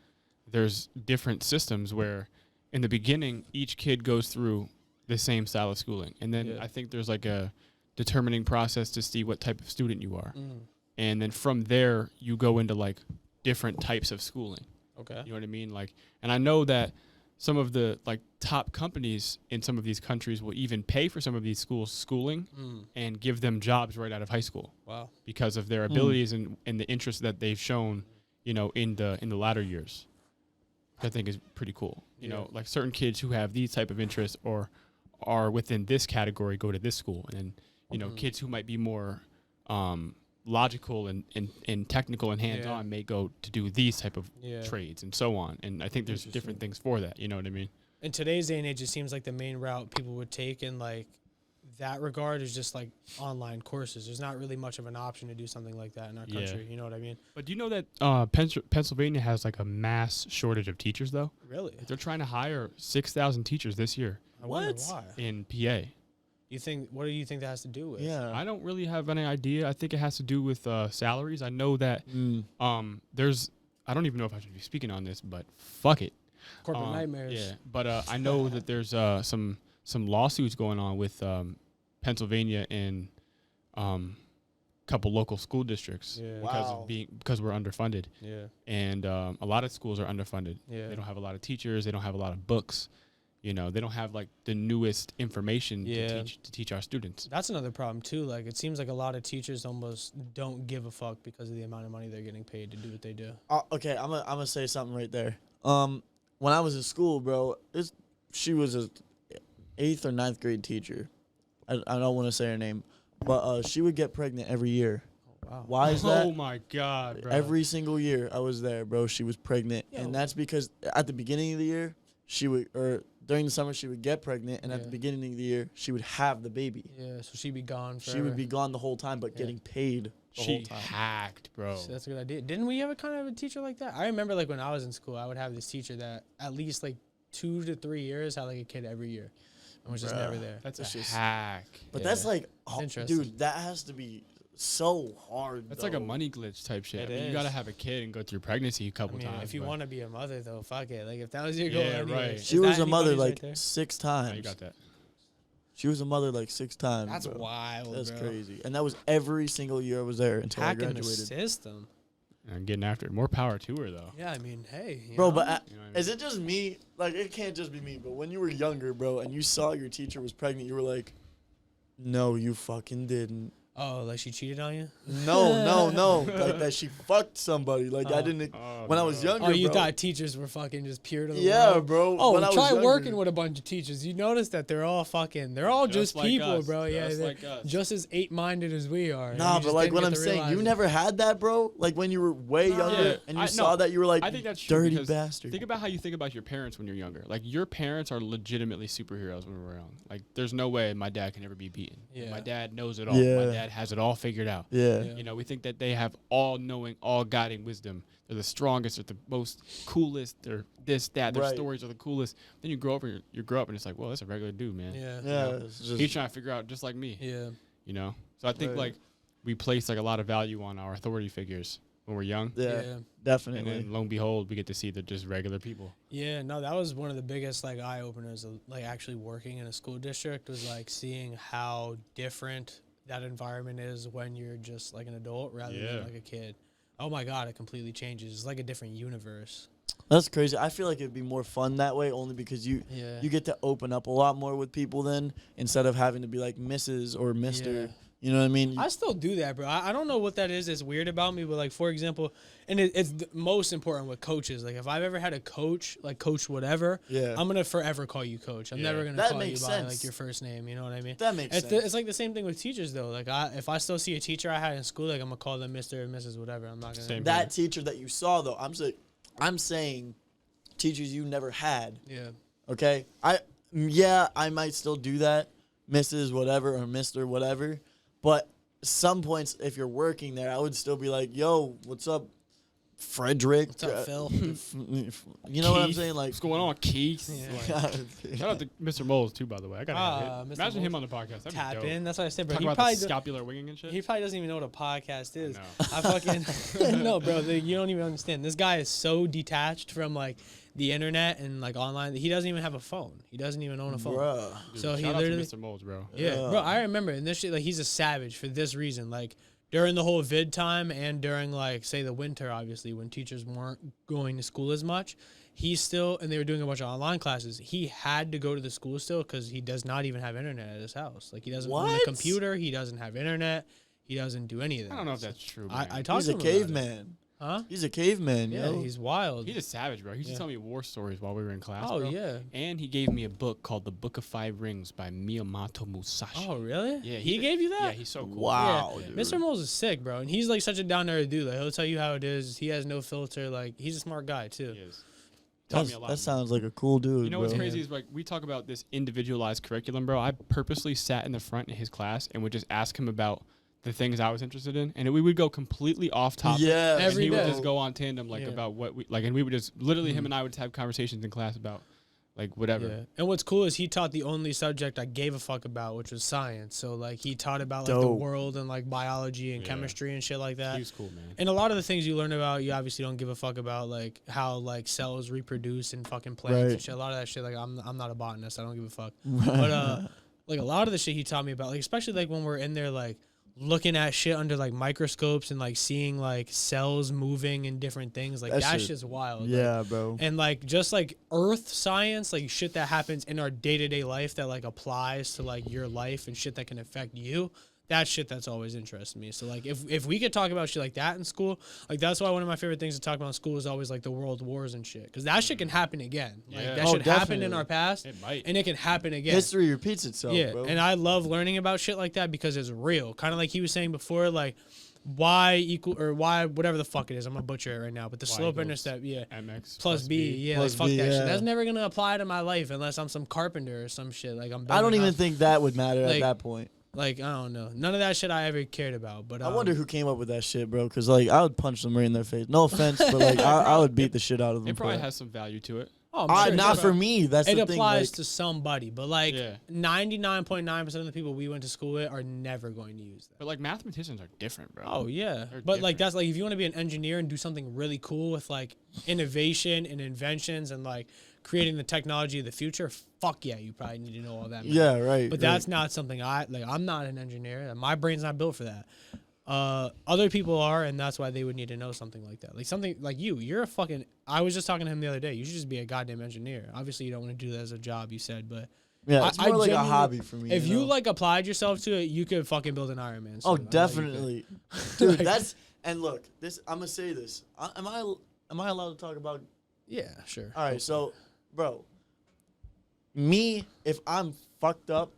there's different systems where in the beginning each kid goes through the same style of schooling. And then Yeah. I think there's like a determining process to see what type of student you are. Mm, And then from there you go into like different types of schooling. okay. You know what I mean? Like, and I know that some of the like top companies in some of these countries will even pay for some of these schools schooling Mm, and give them jobs right out of high school wow. because of their abilities and the interest that they've shown, in the latter years. Which I think is pretty cool. You know, like certain kids who have these type of interests or are within this category go to this school, and then kids who might be more logical and technical and hands-on may go to do these type of Yeah. trades and so on. And I think there's different things for that. You know what I mean? In today's day and age, it seems like the main route people would take in like that regard is just like online courses. There's not really much of an option to do something like that in our Yeah. country. You know what I mean? But do you know that Pennsylvania has like a mass shortage of teachers though? Really? They're trying to hire 6,000 teachers this year I wonder What? why. in PA. You think? What do you think that has to do with? Yeah. I don't really have any idea. I think it has to do with salaries. I know that there's. I don't even know if I should be speaking on this, but fuck it. Corporate nightmares. Yeah, but I know that there's some lawsuits going on with Pennsylvania and couple local school districts Yeah. Wow. because we're underfunded, Yeah. and a lot of schools are underfunded. Yeah. They don't have a lot of teachers. They don't have a lot of books. They don't have like the newest information Yeah. to teach our students. That's another problem too. Like it seems like a lot of teachers almost don't give a fuck because of the amount of money they're getting paid to do what they do. Okay, I'm gonna say something right there. When I was in school, bro, she was a 8th or 9th grade teacher. I don't want to say her name, but she would get pregnant every year. Wow. Why is that? Oh my god, bro! Every single year I was there, bro, she was pregnant, Yo. and that's because at the beginning of the year during the summer she would get pregnant, and at the Yeah. beginning of the year she would have the baby. Yeah. So she'd be gone. She would be gone the whole time, but Yeah. getting paid the whole she time. hacked, bro. So that's a good idea. Didn't we ever kind of have a teacher like that? I remember like when I was in school, I would have this teacher that at least like 2 to 3 years had like a kid every year, and was just Bruh. never there. That's It's a just- hack. But Yeah. that's like, Interesting. dude, that has to be so hard. That's like a though. money glitch type shit. It I mean, you is. gotta have a kid and go through pregnancy a I couple mean, times. if you but- want to be a mother though, fuck it. Like if that was your goal, Yeah, anyway, right. is She that was a mother anybody's like right there? 6 No, times. you got that. She was a mother like 6 times. That's bro. wild. That's bro. crazy. And that was every single year I was there until Hacking I the graduated. system. And getting after it. More power to her though. Yeah, I mean, hey, you Bro, know? but You know what I mean? is it just me? Like, it can't just be me. But when you were younger, bro, and you saw your teacher was pregnant, you were like, no, you fucking didn't. oh, like she cheated on you? No. Like that she fucked somebody. Like, I didn't. Oh, when I was no. younger, Oh, you bro. thought teachers were fucking just pure to the Yeah, world? bro. Oh, when I was try younger. working with a bunch of teachers. You notice that they're all just like people, us, bro. Yeah, just they're like us. just as 8-minded as we are. and Nah, you but just like didn't what get I'm to saying, realize you it. never had that, bro? Like when you were way younger Yeah. and you I- saw no, that, you were like, I think that's true dirty because bastard. Think about how you think about your parents when you're younger. Like your parents are legitimately superheroes when we're young. Like there's no way my dad can ever be beaten. Yeah. My dad knows it all. Yeah. My dad has it all figured out. Yeah. Yeah. We think that they have all knowing, all guiding wisdom. They're the strongest, they're the most coolest, they're this, that, their Right. stories are the coolest. Then you grow up and you grow up and it's like, well, that's a regular dude, man. Yeah. Yeah. know, It's just, He's trying to figure out just like me. Yeah. So I think Right. like we place like a lot of value on our authority figures when we're young. Yeah, definitely. And then lo and behold, we get to see the just regular people. Yeah, no, that was one of the biggest like eye openers of like actually working in a school district was like seeing how different that environment is when you're just like an adult rather than like a kid. Oh my God, it completely changes. It's like a different universe. That's crazy. I feel like it'd be more fun that way only because you get to open up a lot more with people then instead of having to be like Mrs. or Mr. Yeah. You know what I mean? I still do that, bro. I don't know what that is. It's weird about me, but like for example, and it's the most important with coaches. Like if I've ever had a coach, like coach whatever, I'm gonna forever call you coach. I'm never gonna call you by like your first name. You know what I mean? That makes sense. It's like the same thing with teachers though. Like if I still see a teacher I had in school, like I'm gonna call them Mr. or Mrs. whatever. I'm not gonna. That teacher that you saw though, I'm saying teachers you never had. Yeah. Okay? I might still do that, Mrs. whatever or Mr. whatever, but some points if you're working there, I would still be like, "Yo, what's up, Frederick? What's up, Phil?" You know what I'm saying? Like, what's going on, Keith? Yeah. Shout out to Mr. Moles too, by the way. I gotta Mr. imagine him Moles. on the podcast. That'd Tap be dope. in. That's what I said, bro. Talk He about probably the scapular winging and shit. He probably doesn't even know what a podcast is. know. I fucking no, bro. You don't even understand. This guy is so detached from like the internet and like online. He doesn't even have a phone. He doesn't even own a phone. bruh. Dude, So he shout out literally, to Mr. Moles, bro. yeah, bro. I remember, and this shit, like he's a savage for this reason. Like during the whole vid time and during like say the winter, obviously when teachers weren't going to school as much, he still and they were doing a bunch of online classes. He had to go to the school still because he does not even have internet at his house. Like he doesn't own a computer. He doesn't have internet. He doesn't do any of that. I don't know if that's true. Man. I talked He's to a him about it. caveman. Huh? He's a caveman, Yeah, yo. he's wild. He's a savage, bro. He used to tell me war stories while we were in class. Oh, bro. yeah. And he gave me a book called The Book of Five Rings by Miyamoto Musashi. Oh, really? Yeah, He gave you that? Yeah, he's so cool. Wow. Yeah. dude. Mr. Moles is sick, bro. And he's like such a down there dude. Like he'll tell you how it is. He has no filter. Like he's a smart guy too. He is. Taught me a lot. That sounds like a cool dude. You know bro. what's crazy is like we talk about this individualized curriculum, bro. I purposely sat in the front in his class and would just ask him about the things I was interested in, and we would go completely off topic. Yeah, and Every he day. would just go on tandem like about what we like, and we would just literally him and I would have conversations in class about like whatever. Yeah. And what's cool is he taught the only subject I gave a fuck about, which was science. So like he taught about like the Dope. world and like biology and Yeah. chemistry and shit like that. He was cool, man. And a lot of the things you learn about, you obviously don't give a fuck about, like how like cells reproduce in fucking plants and Right. shit. A lot of that shit, like I'm not a botanist, I don't give a fuck. But like a lot of the shit he taught me about, like especially like when we're in there like looking at shit under like microscopes and like seeing like cells moving and different things, like that shit's wild. Like, Yeah, bro. and like just like earth science, like shit that happens in our day-to-day life that like applies to like your life and shit that can affect you. That's shit that's always interested me. So like if we could talk about shit like that in school, like that's why one of my favorite things to talk about in school is always like the world wars and shit, because that shit can happen again. Like Yeah. that Oh, shit happened in definitely. our past, It might. and it can happen again. History repeats itself, Yeah, bro. and I love learning about shit like that because it's real. Kind of like he was saying before, like y equal or y whatever the fuck it is. I'm gonna butcher it right now, but the slope equals intercept, yeah. MX Plus B, yeah, Plus like fuck B, that yeah. shit. That's never gonna apply to my life unless I'm some carpenter or some shit. Like I'm. I don't building even house- think that would matter Like, at that point. Like I don't know. None of that shit I ever cared about. But I wonder who came up with that shit, bro. Because like I would punch them right in their face. No offense, but like I would beat the shit out of them. It probably for it. has some value to it. Oh, I'm sure it Not does. for me. That's It the thing. applies Like, to somebody, but like Yeah. 99.9% of the people we went to school with are never going to use that. But like mathematicians are different, bro. Oh yeah, They're but like different. that's like if you want to be an engineer and do something really cool with like innovation and inventions and like creating the technology of the future, fuck yeah, you probably need to know all that. man. yeah, right. But right. that's not something I like. I'm not an engineer. My brain's not built for that. Other people are, and that's why they would need to know something like that. Like something like you're a fucking. I was just talking to him the other day. You should just be a goddamn engineer. Obviously, you don't want to do that as a job. You said, but yeah. It's more like a genuinely- hobby for me. if you know? like applied yourself to it, you could fucking build an Iron Man. Oh, suit. I know you could. definitely, dude. Like- That's and look. This I'm gonna say this. Am I allowed to talk about? Yeah, sure. All right, so, bro, me if I'm fucked up,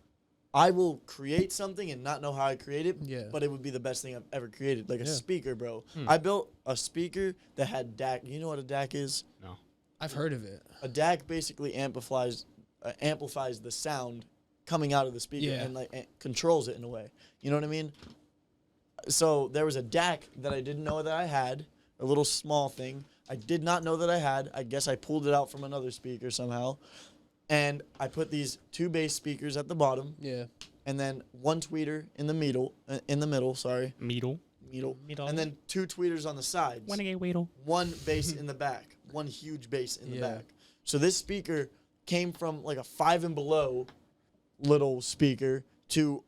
I will create something and not know how I create it. Yeah. But it would be the best thing I've ever created, like a Yeah. speaker, bro. I built a speaker that had DAC. You know what a DAC is? No. I've heard of it. A DAC basically amplifies the sound coming out of the speaker Yeah. and controls it in a way. You know what I mean? So there was a DAC that I didn't know that I had, a little small thing. I did not know that I had. I guess I pulled it out from another speaker somehow. And I put these two bass speakers at the bottom Yeah. and then one tweeter in the middle, sorry. Meadle. Middle. Middle. And then 2 tweeters on the sides. One bass in the back. One huge bass in the back. So this speaker came from like a 5 and below little speaker to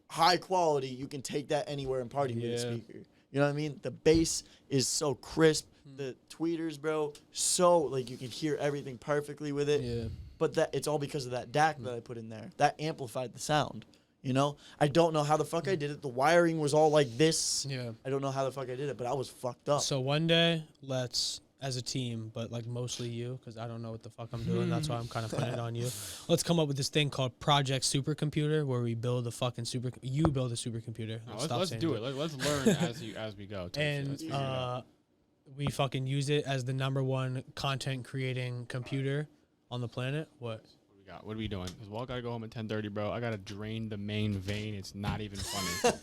high quality. You can take that anywhere and party with a speaker. You know what I mean? The bass is so crisp. The tweeters, bro, so like you can hear everything perfectly with it. Yeah. But that it's all because of that DAC that I put in there. That amplified the sound. You know? I don't know how the fuck I did it. The wiring was all like this. Yeah. I don't know how the fuck I did it, but I was fucked up. So one day, let's, as a team, but like mostly you, because I don't know what the fuck I'm doing. That's why I'm kind of putting it on you. Let's come up with this thing called Project Supercomputer, where we build a fucking you build a supercomputer. Let's do it. Let's learn as we go. And we fucking use it as the #1 content creating computer on the planet. What? What are we doing? Because Walt gotta go home at 10:30, bro. I gotta drain the main vein. It's not even funny.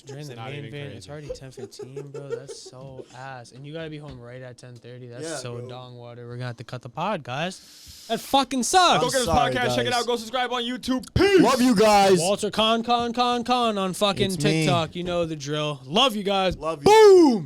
Drain the main vein. Crazy. It's already 10:15, bro. That's so ass. And you gotta be home right at 10:30. That's bro. dong water. We're gonna have to cut the pod, guys. That fucking sucks. Go get his sorry, podcast. guys. Check it out. Go subscribe on YouTube. Peace. Love you guys. Walter Con on fucking It's me. TikTok. You know the drill. Love you guys. Love you. Boom.